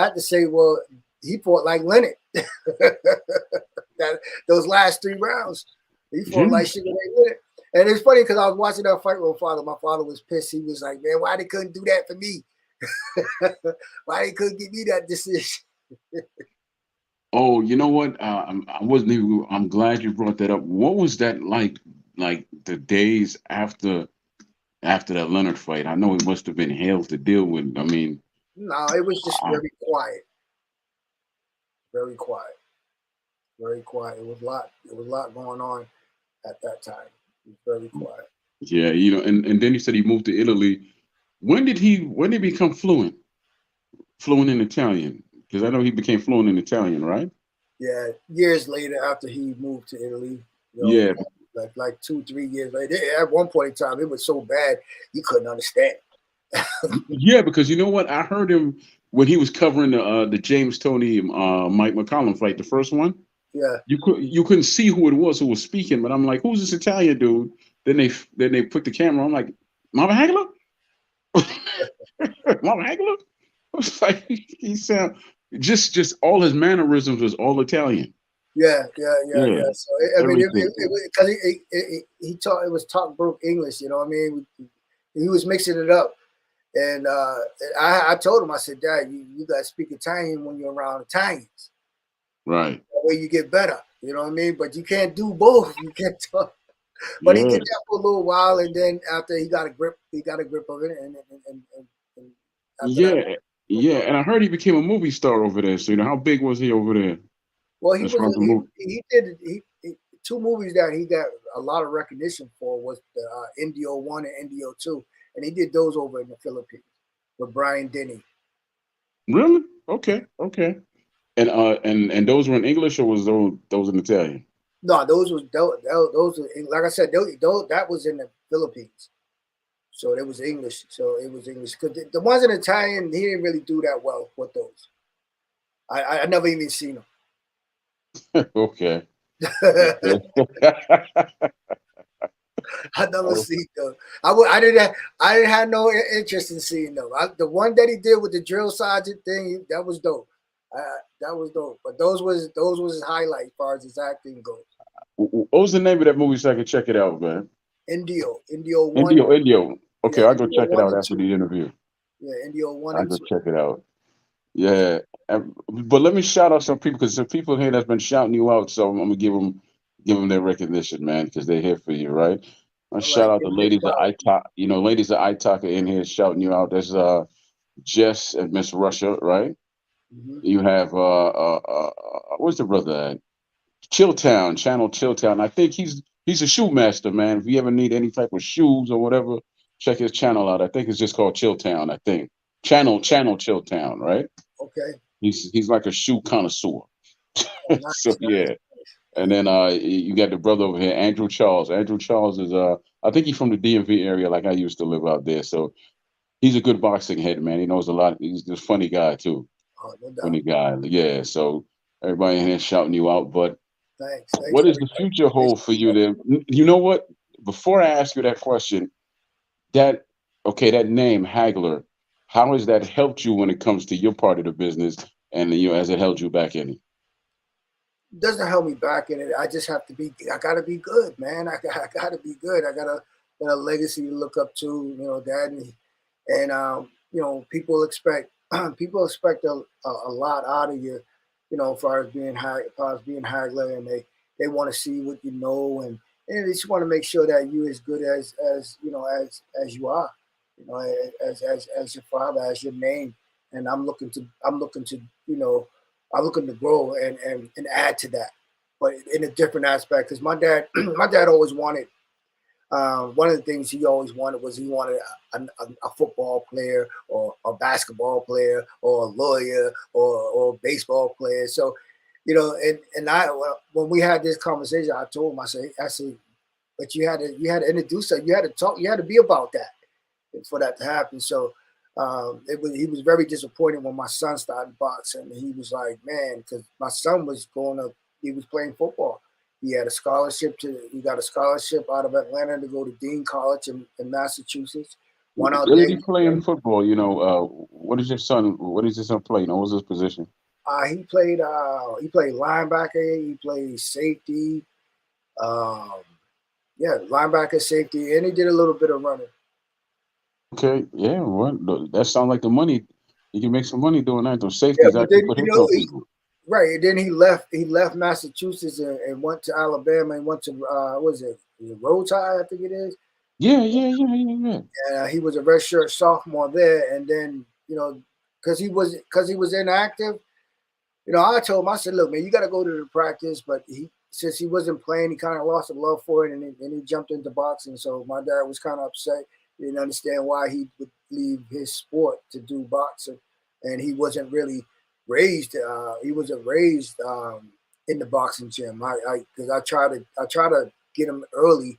had to say, well, he fought like Leonard. Those last 3 rounds, he fought like shit like Leonard. And it's funny because I was watching that fight with my father. My father was pissed. He was like, man, why they couldn't do that for me? Why they couldn't give me that decision? Oh, you know what? I wasn't even. I'm glad you brought that up. What was that like? Like the days after that Leonard fight? I know it must have been hell to deal with. I mean, No, it was just uh, very quiet, very quiet, very quiet. It was a lot. It was a lot going on at that time. It was very quiet. yeah, and then he said he moved to Italy. When did he become fluent in Italian? Because I know he became fluent in Italian, right? Yeah, years later, after he moved to Italy, you know, Yeah, like 2, 3 years later. At one point in time, it was so bad you couldn't understand. yeah, because you know what? I heard him when he was covering the James Tony Mike McCollum fight, the first one. Yeah, You couldn't see who was speaking, but I'm like, who's this Italian dude? Then they put the camera. I'm like, Mama Hagler, Mama Hagler. I was like, he sound just all his mannerisms was all Italian. yeah. Yeah, So I mean, everything. it was because he taught it was talk broke English. You know what I mean? He was mixing it up, and I told him, I said, Dad, you got to speak Italian when you're around Italians. Right. That way you get better. You know what I mean? But you can't do both. You can't talk. But he did Yeah. that for a little while, and then after he got a grip of it, and after that, Yeah. no Yeah. problem. And I heard he became a movie star over there. So how big was he over there Well, as far as the movie? he did two movies that he got a lot of recognition for was the Indio One and Indio Two, and he did those over in the Philippines with Brian Denny. Really? Okay. Okay. And those were in English or was those in Italian? No, those were, like I said, those that was in the Philippines, so it was English. So it was English because the ones in Italian he didn't really do that well with those. I never even seen Okay. them. Okay. I never Oh, seen them. I didn't have no interest in seeing them. The one that he did with the drill sergeant thing, that was dope. That was dope. But those was his highlight as far as his acting goes. what was the name of that movie so I can check it out, man? Indio one, Indio. yeah, Okay, I'll go Indio check it one out and after two, the interview. yeah, Indio one I'll and go two. check it out. Yeah. But let me shout out some people because some people here that's been shouting you out. So I'm gonna give them their recognition, man, because they're here for you, right? I All right, shout out give the me the ladies at flowers. iTalk. Ladies at iTalk are in here shouting you out. There's Jess and Miss Russia, right? Mm-hmm. You have where's the brother at? Chilltown, Channel Chilltown. I think he's a shoe master, man. If you ever need any type of shoes or whatever, check his channel out. I think it's just called Chilltown. I think Channel Chilltown, right? Okay. He's like a shoe connoisseur. Oh, So nice, yeah. nice. And then you got the brother over here, Andrew Charles. Andrew Charles is I think he's from the DMV area, like I used to live out there. So he's a good boxing head, man. He knows a lot. He's just a funny guy too. Oh, no doubt. Funny guy. Yeah. So everybody in here shouting you out. But Thanks what for does the the future hold for appreciate you that. then? You know what? Before I ask you that question, that okay, that name Hagler, how has that helped you when it comes to your part of the business, and as it held you back in it? Doesn't help me back in it. I just have to be. I gotta be good, man. I gotta be good. I got a legacy to look up to. You know, Dad, and people expect people expect a lot out of you. You know, as far as being Hagler, and they want to see what you know, and they just want to make sure that you as good as as you are. You know, as your father, as your name, and I'm looking to you know I'm looking to grow and add to that, but in a different aspect. Because my dad, my dad always wanted. One of the things he always wanted was he wanted a football player or a basketball player or a lawyer or a baseball player. So, and I when we had this conversation, I told him I said, but you had to introduce that, you had to talk, you had to be about that for that to happen. So he was very disappointed when my son started boxing. He was like, man, because my son was he was playing football. He got a scholarship out of Atlanta to go to Dean College in Massachusetts. Went out What there. did he play in football? What is your son play? What was his position? He played linebacker. He played safety. Um, yeah, linebacker, safety, and he did a little bit of running. Okay, yeah, well, that sounds like the money. You can make some money doing that. Those Yeah, safeties but actually then put hits on people. right, and then he left Massachusetts and went to Alabama and went to what is it Roll Tide, I think it is. Yeah, yeah, yeah, yeah, yeah. He was a redshirt sophomore there, and then because he was inactive. I told him, I said, look, man, you got to go to the practice. But since he wasn't playing, he kind of lost a love for it, and he jumped into boxing. So my dad was kind of upset. He didn't understand why he would leave his sport to do boxing, and he wasn't really raised. He wasn't raised in the boxing gym. Because I try to get him early,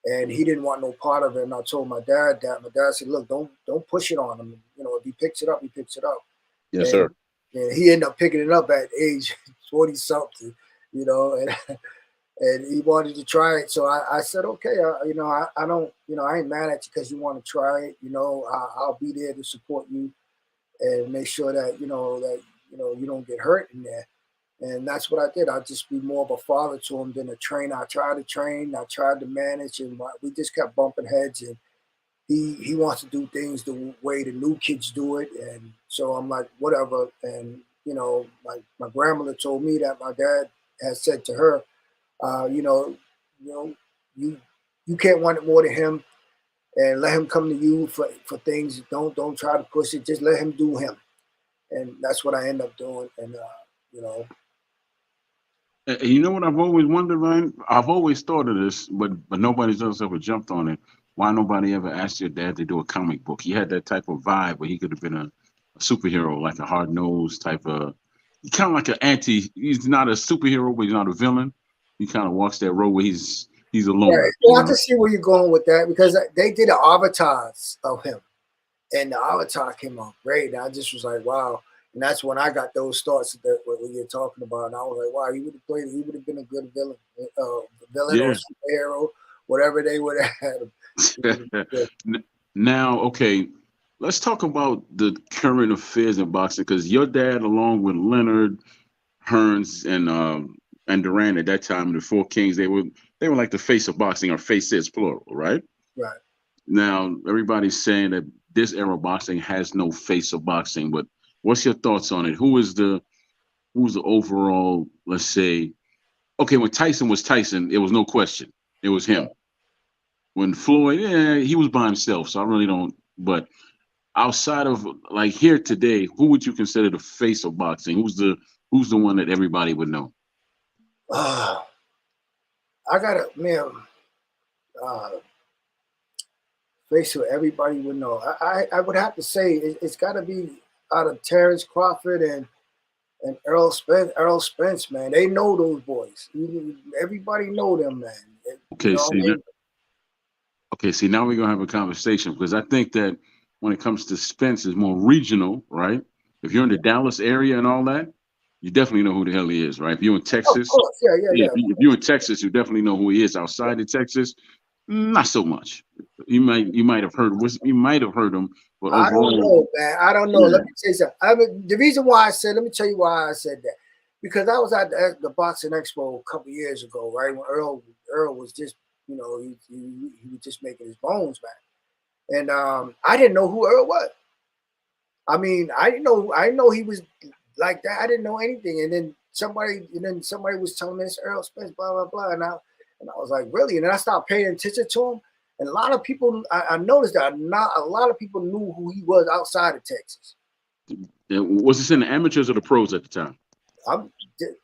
and he didn't want no part of it. And I told my dad that. My dad said, look, don't push it on him. If he picks it up, he picks it up. Yes, And sir. and he ended up picking it up at age 40 something, and he wanted to try it. So I said, okay, I don't, I ain't mad at you because you want to try it. I'll be there to support you and make sure that, you don't get hurt in there. And that's what I did. I'd just be more of a father to him than a trainer. I tried to train, I tried to manage, and we just kept bumping heads. And he wants to do things the way the new kids do it, and so I'm like, whatever. And my grandmother told me that my dad had said to her, uh, you know, you know, you you can't want it more to him, and let him come to you for things. Don't try to push it. Just let him do him, and that's what I end up doing. And you know, And you know what I've always wondered, Ryan? I've always thought of this, but nobody's else ever jumped on it. Why nobody ever asked your dad to do a comic book? He had that type of vibe where he could have been a superhero, like a hard nosed type of, kind of like an anti. He's not a superhero, but he's not a villain. He kind of walks that road where he's a right. loner, you Well, I can know. see where you're going with that because they did an avatar of him. And the avatar came out great. And I just was like, wow. And that's when I got those thoughts that what you're talking about. And I was like, wow, he would have played. He would have been a good villain or Yeah. superhero, whatever they would have had him. He would have been good. Now, okay, let's talk about the current affairs in boxing because your dad, along with Leonard, Hearns, and Duran at that time, the Four Kings, they were like the face of boxing, or faces plural, right? Right. Now everybody's saying that this era of boxing has no face of boxing, but what's your thoughts on it? Who's the overall, let's say, okay, when Tyson was Tyson, it was no question. It was him. When Floyd, yeah, he was by himself, so I really don't. But outside of like here today, who would you consider the face of boxing? Who's the one that everybody would know? Uh, I got to, man, uh, face who everybody would know. I would have to say it's got to be out of Terrence Crawford and Earl Spence. Earl Spence, man, they know those boys. Everybody know them, man. You Okay, know, see, okay, see, now we're gonna have a conversation because I think that when it comes to Spence, it's more regional, right? If you're in the Dallas area and all that, you definitely know who the hell he is, right? If you're in of Texas, course, yeah, yeah, yeah, yeah. if you're in Texas, you definitely know who he is. Outside of Texas, not so much. You might have heard him, but I don't overall, know, man. I don't know. yeah, Let me tell you something. The reason why let me tell you why I said that. Because I was at the Boxing Expo a couple years ago, right? When Earl was just, he was just making his bones back. And I didn't know who Earl was. I mean, I didn't know he was like that. I didn't know anything. And then somebody was telling me it's Earl Spence, blah, blah, blah. And I was like, really? And then I started paying attention to him. And a lot of people, I noticed that not a lot of people knew who he was outside of Texas. yeah. Was this in the amateurs or the pros at the time? I'm,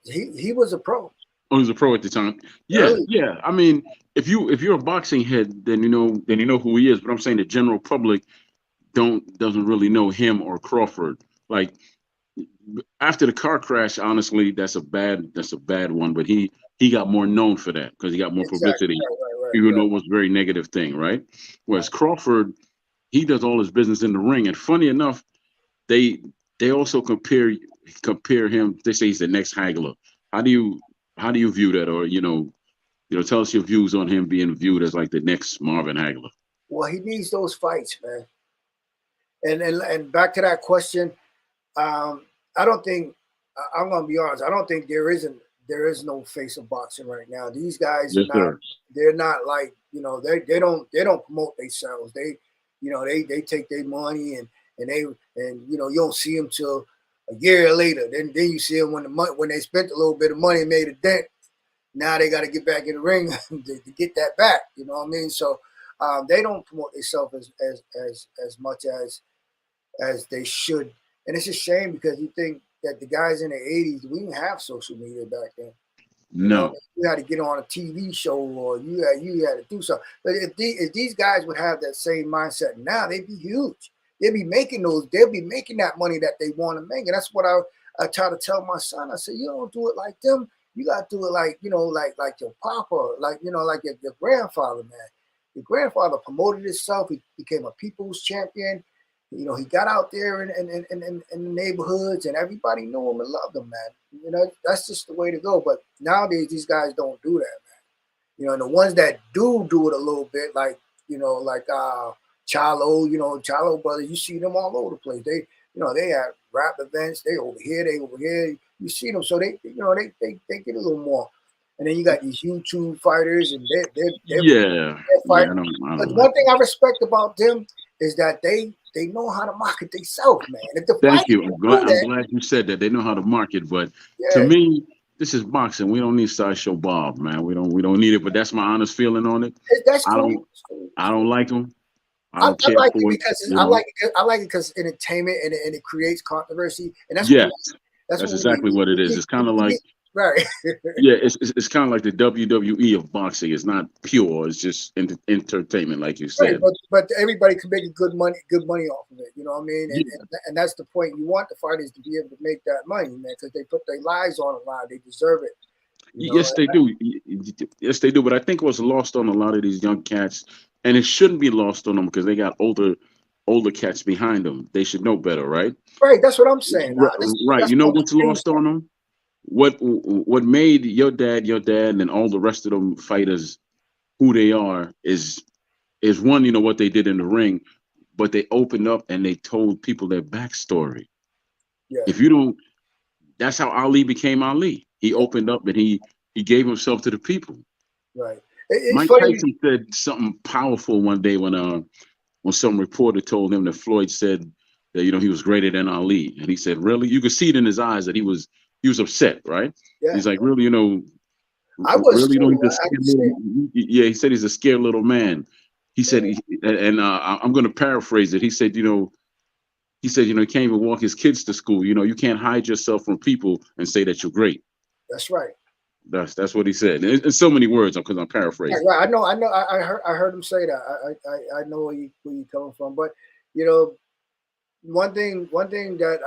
he was a pro Oh, he was a pro at the time. Yeah, early. yeah. I mean, if you're a boxing head, then you know who he is. But I'm saying the general public doesn't really know him or Crawford. Like after the car crash, honestly, that's a bad one. But he got more known for that because he got more Exactly. publicity, Right, right, right, even though right, it was a very negative thing, right? Whereas right. Crawford, he does all his business in the ring. And funny enough, they they also compare him. They say he's the next Hagler. How do you how do you view that, or tell us your views on him being viewed as like the next Marvin Hagler? Well, he needs those fights, man. And back to that question, um, I don't think I'm gonna be honest. I don't think there is no face of boxing right now. These guys are Yes, not. sir. They're not like they don't promote themselves. They, they take their money and they you don't see them till a year later. Then you see them when they spent a little bit of money and made a dent. Now they got to get back in the ring to get that back. You know what I mean? So they don't promote themselves as much as they should, and it's a shame because you think that the guys in the '80s, we didn't have social media back then. No. You had to get on a TV show or you had to do something. But if these guys would have that same mindset now, they'd be huge. They'd be making that money that they want to make. And that's what I try to tell my son. I said, you don't do it like them. You got to do it like, like your papa, like your grandfather, man. Your grandfather promoted himself. He became a people's champion. He got out there in the neighborhoods and everybody knew him and loved him, man. That's just the way to go. But nowadays, these guys don't do that, man. And the ones that do it a little bit, like Chalo, Chalo brothers, you see them all over the place. They have rap events. They over here, they over here. You see them, so they get a little more. And then you got these YouTube fighters, and they're fighting. But one thing I respect about them is that they know how to market themselves, man. Thank you. I'm glad you said that. They know how to market, but to me, this is boxing. We don't need Sideshow Bob, man. We don't need it. But that's my honest feeling on it. That's cool. I don't like them. I like it because I like it because entertainment and it creates controversy, and that's exactly what it is. It's kind of like right. Yeah, it's kind of like the WWE of boxing. It's not pure. It's just entertainment, like you said. Right, but everybody can make good money off of it. You know what I mean? And that's the point. You want the fighters to be able to make that money, man, because they put their lives on the line. They deserve it. Yes, they do. Yes, they do. But I think what's lost on a lot of these young cats, and it shouldn't be lost on them because they got older cats behind them. They should know better, right? Right. That's what I'm saying. Right. You know what's lost on them? What made your dad, and all the rest of them fighters who they are is one, what they did in the ring, but they opened up and they told people their backstory. Yeah. If you don't, that's how Ali became Ali. He opened up and he gave himself to the people. Right. Mike Tyson said something powerful one day when some reporter told him that Floyd said that he was greater than Ali, and he said, "Really?" You could see it in his eyes that he was upset, right? Yeah. He's like, "Really, I was really he said he's a scared little man. He said, I'm going to paraphrase it. He said, he can't even walk his kids to school. You can't hide yourself from people and say that you're great. That's right. That's what he said. In so many words, because I'm paraphrasing. Right. I know. I heard him say that. I know where you're coming from. But one thing that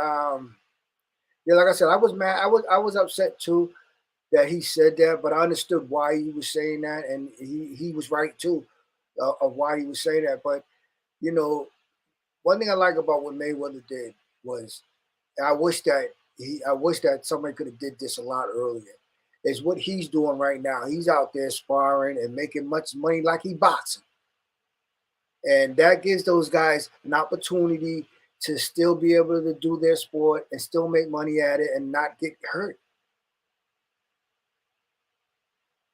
like I said, I was mad. I was upset too that he said that, but I understood why he was saying that, and he was right too of why he was saying that. But one thing I like about what Mayweather did was I wish that somebody could have did this a lot earlier. Is what he's doing right now. He's out there sparring and making much money like he boxing. And that gives those guys an opportunity to still be able to do their sport and still make money at it and not get hurt.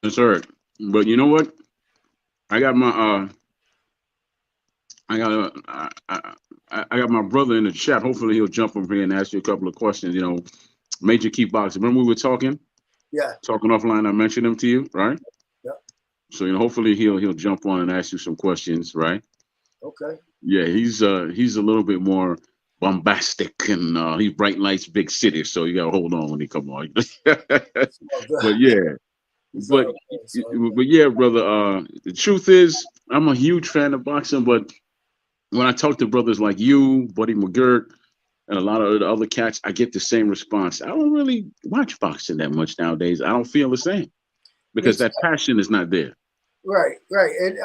That's right. But you know what? I got my I got my brother in the chat. Hopefully he'll jump over here and ask you a couple of questions. Major Kickboxing. Remember we were talking? Yeah. Talking offline, I mentioned him to you, right? Yeah. So hopefully he'll jump on and ask you some questions, right? Okay. Yeah, he's a little bit more bombastic and he's bright lights, big city. So you gotta hold on when he come on. But yeah. But yeah, brother. The truth is, I'm a huge fan of boxing, but when I talk to brothers like you, Buddy McGirt, and a lot of the other cats, I get the same response. I don't really watch boxing that much nowadays. I don't feel the same because that passion is not there. Right. And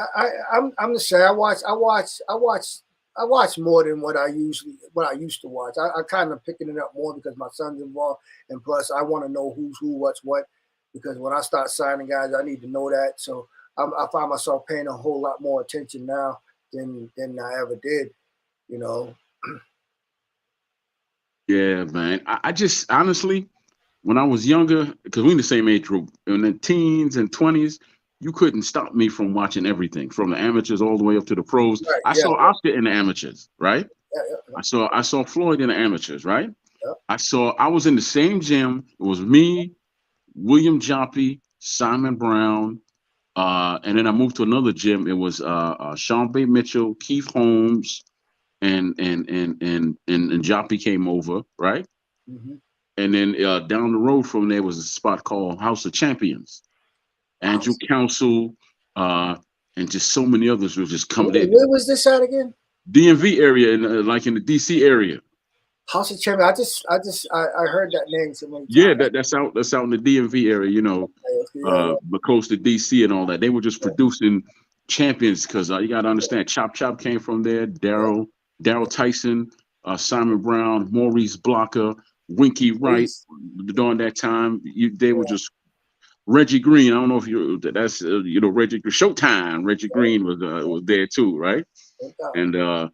I'm the same. I watch more than what I used to watch. I kind of picking it up more because my son's involved, and plus I want to know who's who, what's what. Because when I start signing guys, I need to know that. So I find myself paying a whole lot more attention now than I ever did. Yeah, man. I just honestly, when I was younger, because we're in the same age group, in the teens and 20s, you couldn't stop me from watching everything from the amateurs all the way up to the pros. Right. I Yeah. saw Oscar in the amateurs, right? Yeah. Yeah. I saw Floyd in the amateurs, right? Yeah. I was in the same gym. It was me, William Joppy, Simon Brown, and then I moved to another gym. It was Sean Bay Mitchell, Keith Holmes, and Joppy came over, right? Mm-hmm. And then down the road from there was a spot called House of Champions. Andrew House. Council, and just so many others were just coming in. Where was this at again? DMV area, and like in the DC area. House of Champion. I heard that name so many Yeah, times. that's out in the DMV area. Yeah. Yeah. But close to DC and all that. They were just producing champions because you got to understand, Chop Chop came from there. Yeah. Daryl Tyson, Simon Brown, Maurice Blocker, Winky Wright. Police. During that time, they were Yeah. just Reggie Green. I don't know if that's Reggie Showtime. Reggie Green was there too, right? No doubt. And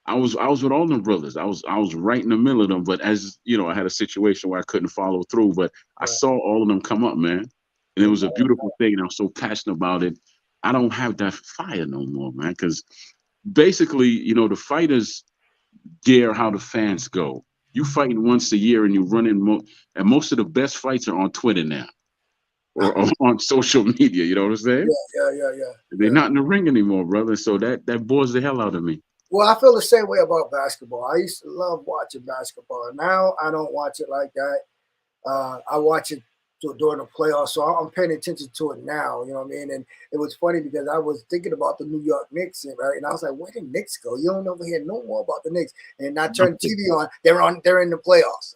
I was with all them brothers. I was right in the middle of them. But as you know, I had a situation where I couldn't follow through. But I Right. saw all of them come up, man, and it No was a doubt. beautiful thing. And I'm so passionate about it. I don't have that fire no more, man. Because basically, the fighters gear how the fans go. You fighting once a year, and you running, and most of the best fights are on Twitter now or on social media. You know what I'm saying? They're Yeah. not in the ring anymore, brother. So that bores the hell out of me. Well, I feel the same way about basketball. I used to love watching basketball. Now I don't watch it like that. I watch it during the playoffs, so I'm paying attention to it now. You know what I mean? And it was funny because I was thinking about the New York Knicks, right? And I was like, "Where did Knicks go? You don't ever hear no more about the Knicks." And I turned the TV on. They're in the playoffs.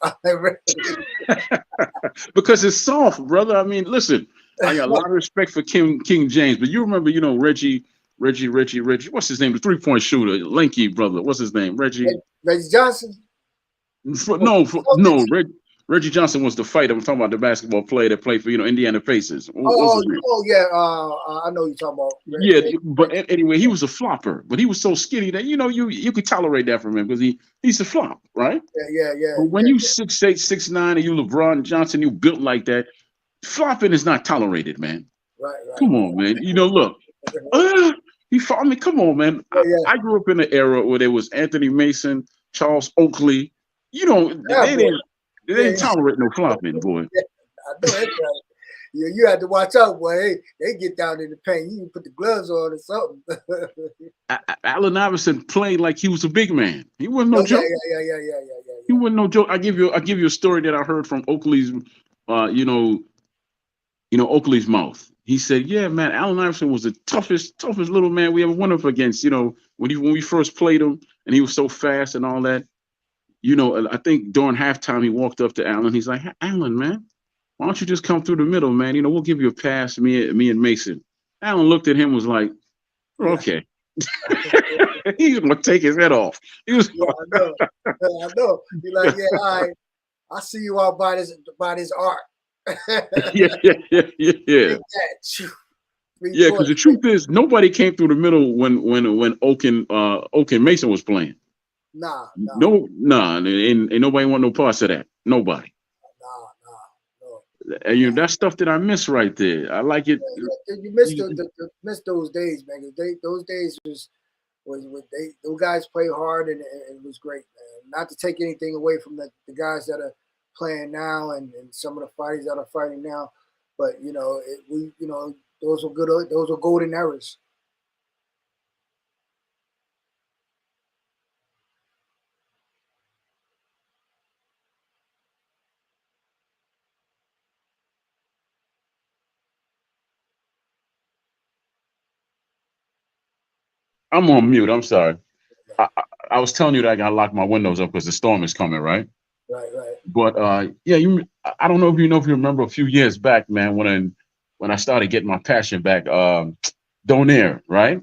Because it's soft, brother. I mean, listen, I got a lot of respect for King James, but you remember, Reggie. What's his name? The 3-point shooter, lanky brother. What's his name? Reggie. Reggie Johnson. No. Reggie Johnson was the fighter. I'm talking about the basketball player that played for Indiana Pacers. What's his name? Yeah. I know you're talking about. Yeah, but anyway, he was a flopper, but he was so skinny that you could tolerate that from him because he's a flop, right? Yeah. But when you 6'8", 6'9", and you LeBron Johnson, you built like that, flopping is not tolerated, man. Right. Come on, man. Look, he fought. I mean, come on, man. Yeah. I grew up in an era where there was Anthony Mason, Charles Oakley. They didn't tolerate no flopping, boy. I know that's right. You had to watch out, boy. Hey, they get down in the paint. You can put the gloves on or something. Allen Iverson played like he was a big man. He wasn't no joke. Yeah. He wasn't no joke. I give you a story that I heard from Oakley's, Oakley's mouth. He said, "Yeah, man, Allen Iverson was the toughest little man we ever went up against. When we first played him, and he was so fast and all that. I think during halftime he walked up to Allen. He's like, Allen, man, why don't you just come through the middle, man? We'll give you a pass, me and Mason." Allen looked at him, was like, "Okay." He was gonna take his head off. He was. Yeah, I know. He's like, "Yeah, all right. I see you out by this art." Yeah. Yeah, because the truth is, nobody came through the middle when Oak and Mason was playing. Nah. And nobody want no parts of that. Nobody. No. And that's stuff that I miss right there. I like it. You miss those days, man. Those days was those guys played hard and it was great, man. Not to take anything away from the guys that are playing now and some of the fighters that are fighting now, but those were good. Those were golden eras. I'm on mute. I'm sorry. I was telling you that I gotta lock my windows up because the storm is coming, right? Right. But yeah, I don't know if you remember a few years back, man, when I started getting my passion back. Donaire, right?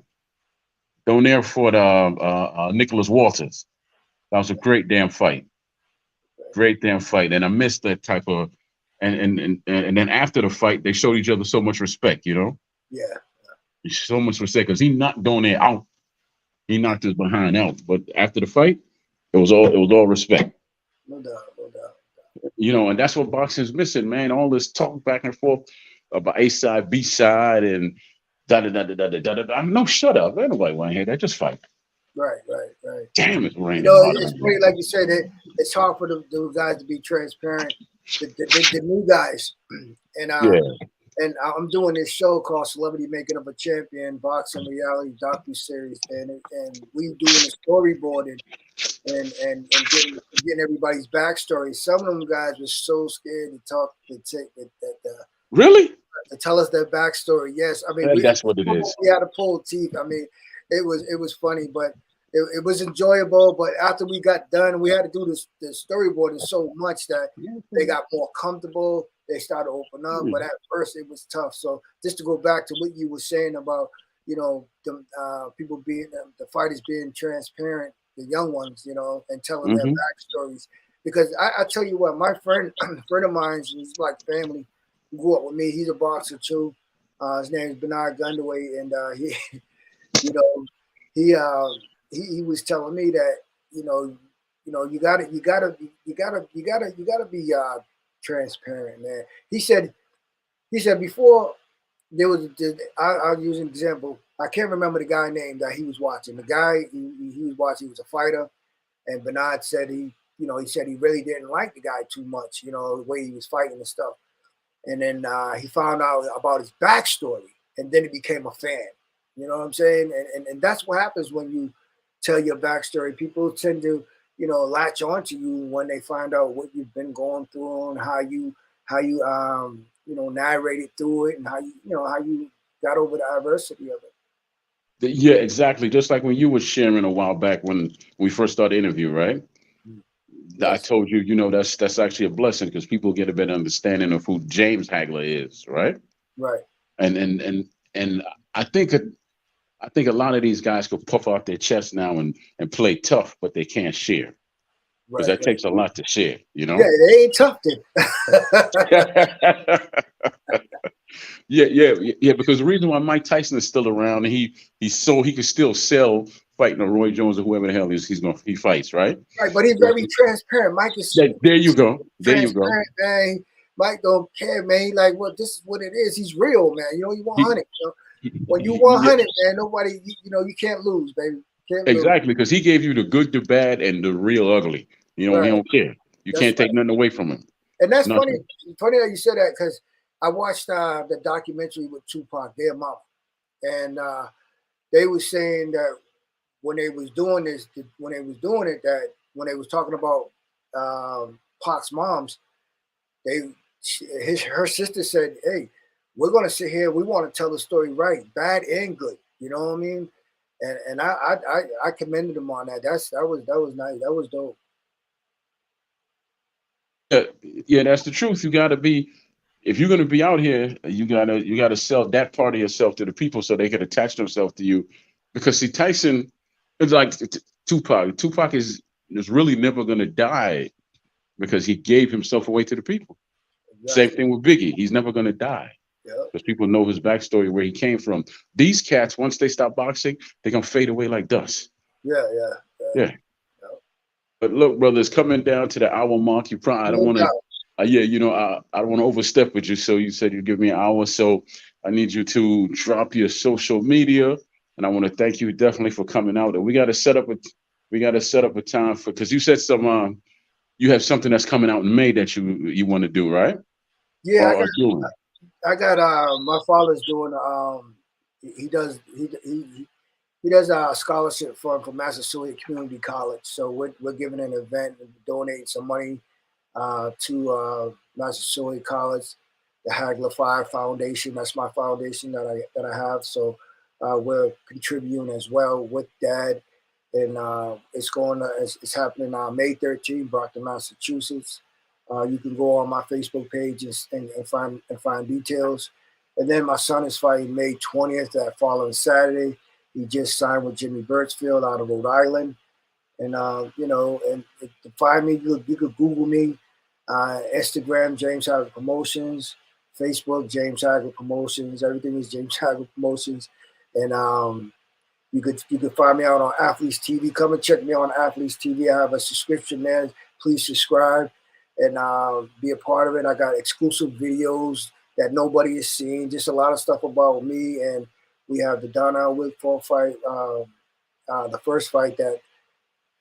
Donaire fought Nicholas Walters. That was a great damn fight. Great damn fight. And I missed that type of and then after the fight, they showed each other so much respect, Yeah. So much respect because he knocked Donaire out. He knocked his behind out. But after the fight, it was all respect. No doubt. And that's what boxing's missing, man. All this talk back and forth about A side, B side, and No, shut up. Ain't nobody want to hear that. Just fight. Right. Damn, it's You raining know, hard it's out funny, like you said, it's hard for the guys to be transparent. The new guys, and here. and I'm doing this show called Celebrity Making of a Champion Boxing Reality Docu Series, and we doing the storyboarding and getting everybody's backstory. Some of them guys were so scared to talk Really? to tell us their backstory. Yes, I mean That's what it is. we had to pull teeth. I mean, it was funny, but it was enjoyable. But after we got done, we had to do the storyboarding so much that they got more comfortable. They started to open up, but at first it was tough. So just to go back to what you were saying about the people being the fighters being transparent, the young ones, and telling their backstories. Because I tell you what, my friend, a friend of mine, who's like family, who grew up with me. He's a boxer too. His name is Bernard Gundaway, and he, you know, he was telling me that you gotta be transparent, man. He said before there was I'll use an example. I can't remember the guy name that he was watching. The guy he was watching, he was a fighter, and Bernard said he said he really didn't like the guy too much, the way he was fighting and stuff. And then he found out about his backstory, and then he became a fan. You know what I'm saying? And that's what happens when you tell your backstory. People tend to, latch onto you when they find out what you've been going through and how you narrated through it, and how you got over the adversity of it. Yeah, exactly. Just like when you were sharing a while back when we first started the interview, right? I Yes. told you, that's actually a blessing because people get a better understanding of who James Hagler is, right? Right. And I think I think a lot of these guys could puff out their chest now and play tough, but they can't share because Right. that takes a lot to share, Yeah, they ain't tough then. Yeah. Because the reason why Mike Tyson is still around and he could still sell fighting a Roy Jones or whoever the hell he fights, right? Right, but he's very transparent. Mike is Yeah, there you go. There you go. transparent, man. Mike don't care, man. He like, well, this is what it is. He's real, man. You 100. When you Yeah, 100, man, nobody, you can't lose, baby. Can't lose. exactly, because he gave you the good, the bad, and the real ugly. He Right. don't care. You That's can't take right. nothing away from him. And that's funny. Nothing. Funny that you said that because I watched the documentary with Tupac, their mama, and they were saying that when they was doing this, when they was doing it, that when they was talking about Pac's moms, her sister said, "Hey, we're gonna sit here. We want to tell the story right, bad and good. You know what I mean?" And I commended them on that. That was nice. That was dope. Yeah, that's the truth. You got to be if you're going to be out here, you gotta sell that part of yourself to the people so they can attach themselves to you. Because see, Tyson is like Tupac. Tupac is really never going to die because he gave himself away to the people. Same Exactly. thing with Biggie. He's never going to die Yeah. because people know his backstory, where he came from. These cats, once they stop boxing, they're going to fade away like dust. Yeah. Yeah. Yeah. Yeah. Yeah. But look, brother, it's coming down to the hour mark. You probably, I don't No want to, doubt. yeah, I don't want to overstep with you. So you said you'd give me an hour. So I need you to drop your social media. And I want to thank you definitely for coming out. And we got to set up a time for, because you said you have something that's coming out in May that you want to do, right? Yeah, Or are doing. I got my father's doing he does he does a scholarship fund for Massasoit Community College. So we're giving an event and donating some money to Massasoit College, the Hagler Five Foundation. That's my foundation that I have. So we're contributing as well with that, and it's happening on May 13th, Brockton, Massachusetts. You can go on my Facebook page and find details. And then my son is fighting May 20th, that following Saturday. He just signed with Jimmy Birchfield out of Rhode Island. And to find me, you could Google me, Instagram James Hagler Promotions, Facebook James Hagler Promotions. Everything is James Hagler Promotions, and you could find me out on Athletes TV. Come and check me on Athletes TV. I have a subscription there. Please subscribe and be a part of it. I got exclusive videos that nobody is seeing. Just a lot of stuff about me, and We have the Donnell Wigfall fight, the first fight that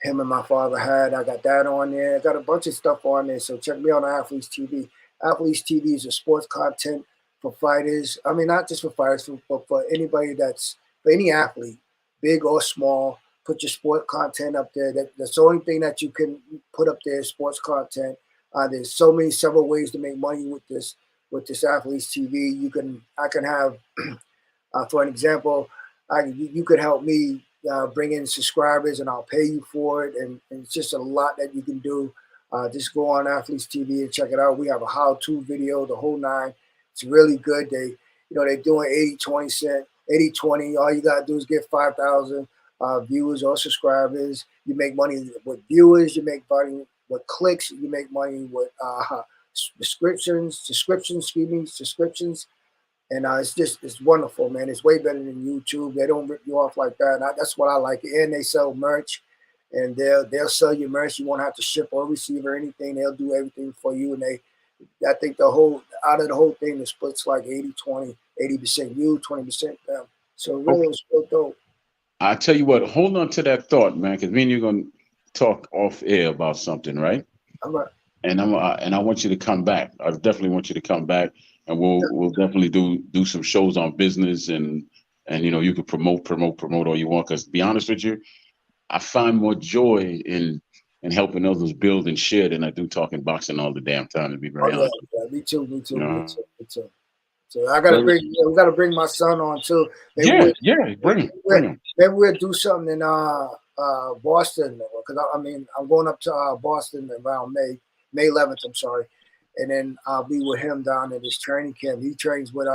him and my father had. I got that on there. I got a bunch of stuff on there. So check me out on Athletes TV. Athletes TV is a sports content for fighters. I mean, not just for fighters, but for anybody for any athlete, big or small. Put your sport content up there. That's the only thing that you can put up there is sports content. There's several ways to make money with this Athletes TV. I can have, for an example, you could help me bring in subscribers and I'll pay you for it. And it's just a lot that you can do. Just go on Athletes TV and check it out. We have a how-to video, the whole nine. It's really good. They're doing 80-20 cent, 80-20. All you got to do is get 5,000 viewers or subscribers. You make money with viewers. You make money with clicks. You make money with subscriptions. And it's wonderful, man. It's way better than YouTube. They don't rip you off like that. And that's what I like. And they sell merch, and they'll sell you merch. You won't have to ship or receive or anything. They'll do everything for you. And I think out of the whole thing, the split's like 80-20, 80% you, 20% them. So really, it's real dope. I tell you what, hold on to that thought, man, because me and you're gonna talk off air about something, right? All right. And I want you to come back. I definitely want you to come back, and we'll definitely do some shows on business, and you can promote all you want. Because to be honest with you, I find more joy in helping others build and share than I do talking boxing all the damn time. To be very honest. Yeah, me too. Me too. So we gotta bring my son on too. Bring him. Maybe we'll do something in Boston, because I'm going up to Boston around May 11th. I'm sorry, and then I'll be with him down at his training camp. He trains with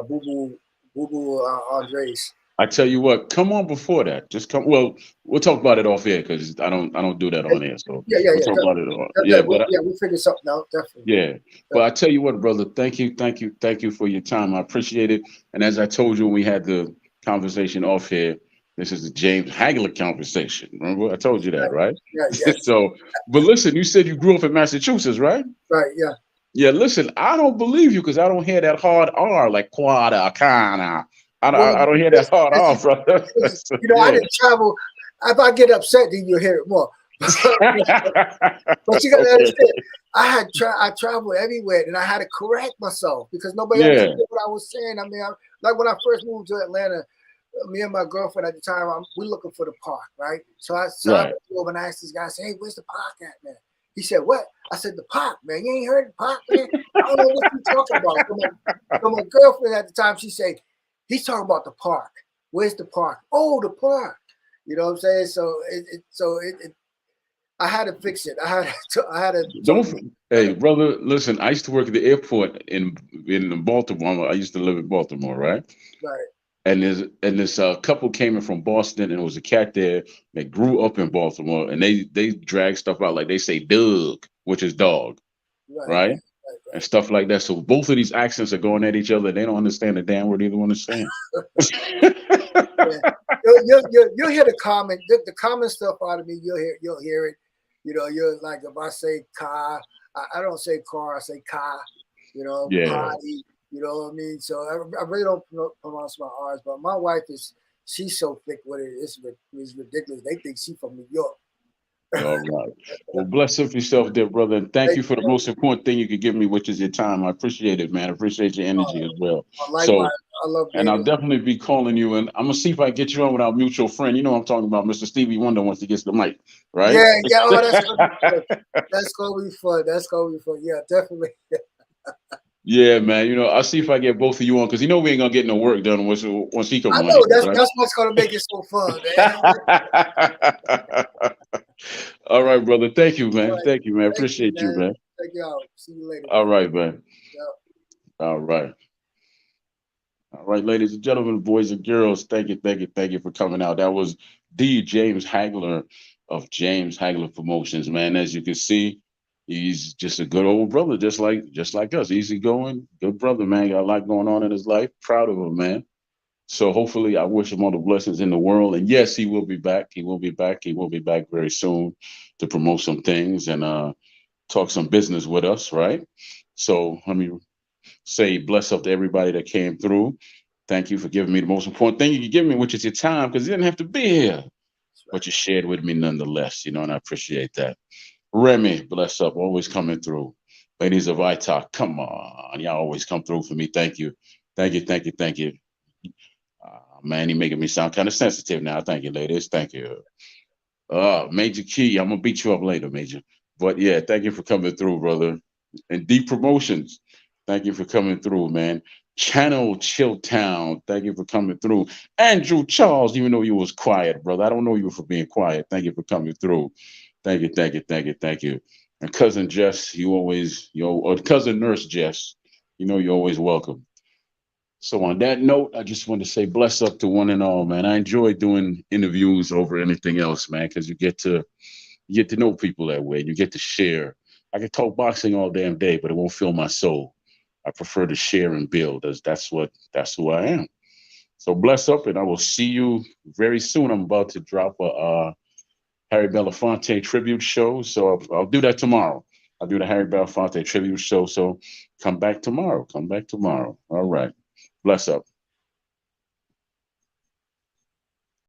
Boo Boo Andres. I tell you what, come on before that. Just come. Well, we'll talk about it off air because I don't do that on air. So we'll talk about it on. We'll figure something out, definitely. Yeah, but I tell you what, brother, thank you for your time. I appreciate it. And as I told you when we had the conversation off here, this is the James Hagler conversation. Remember, I told you that, right? Yeah. So, but listen, you said you grew up in Massachusetts, right? Right. Yeah. Yeah. Listen, I don't believe you because I don't hear that hard R like quada, kana. I don't hear that hard R, brother. I didn't travel. If I get upset, then you'll hear it more. But you got to understand, I traveled everywhere, and I had to correct myself because nobody understood what I was saying. I mean, like when I first moved to Atlanta, me and my girlfriend at the time, we're looking for the park, right? So I went over and asked this guy, I said, "Hey, where's the park at, man?" He said, "What?" I said, "The park, man. You ain't heard the park, man? I don't know what you're talking about." So my girlfriend at the time, she said, "He's talking about the park. Where's the park?" "Oh, the park." You know what I'm saying? So I had to fix it. I had to. Hey, brother, listen. I used to work at the airport in Baltimore. I used to live in Baltimore, right? Right. And this couple came in from Boston, and there was a cat there that grew up in Baltimore, and they drag stuff out like they say "Doug," which is dog, right? And stuff like that. So both of these accents are going at each other. They don't understand the damn word either one is saying. You'll hear the common stuff out of me. You'll hear it. You're like, if I say car, I don't say car. I say car. Party. You know what I mean? So I really don't pronounce my R's. But my wife she's so thick with it. It's ridiculous. They think she's from New York. All right. Well, bless up yourself there, brother. And thank you for the most important thing you could give me, which is your time. I appreciate it, man. I appreciate your energy as well. So, I love and I'll definitely be calling you, and I'm gonna see if I get you on with our mutual friend. You know what I'm talking about, Mr. Stevie Wonder once he gets the mic, right? Yeah. Oh, that's gonna be fun. That's gonna be fun. Yeah, definitely. Yeah, man. I'll see if I get both of you on because we ain't gonna get no work done once he comes on. I know that's what's gonna make it so fun, man. All right, brother. Thank you, man. Thank you, man. Appreciate you, man. Thank you. See you later. All right, man. Yeah. All right. All right, ladies and gentlemen, boys and girls, thank you for coming out. That was the James Hagler of James Hagler Promotions, man. As you can see, he's just a good old brother, just like us. Easygoing, good brother, man. Got a lot going on in his life. Proud of him, man. So hopefully I wish him all the blessings in the world. And yes, he will be back. He will be back. He will be back very soon to promote some things and talk some business with us, right? So let me say bless up to everybody that came through. Thank you for giving me the most important thing you can give me, which is your time, because you didn't have to be here, That's but right. you shared with me nonetheless, and I appreciate that. Remy, bless up, always coming through. Ladies of ITALK, come on. Y'all always come through for me. Thank you. Thank you, thank you, thank you. Man, you making me sound kind of sensitive now. Thank you, ladies. Thank you. Major Key, I'm gonna beat you up later, Major. But yeah, thank you for coming through, brother. And deep promotions, thank you for coming through, man. Channel Chilltown, thank you for coming through. Andrew Charles, even though you was quiet, brother, I don't know you for being quiet. Thank you for coming through. Thank you, thank you, thank you, thank you. And cousin Jess, or cousin Nurse Jess, you're always welcome. So on that note, I just want to say bless up to one and all, man. I enjoy doing interviews over anything else, man, because you get to know people that way. You get to share. I can talk boxing all damn day, but it won't fill my soul. I prefer to share and build. That's who I am. So bless up, and I will see you very soon. I'm about to drop a Harry Belafonte tribute show, so I'll do that tomorrow. I'll do the Harry Belafonte tribute show. So come back tomorrow. Come back tomorrow. All right. Bless up.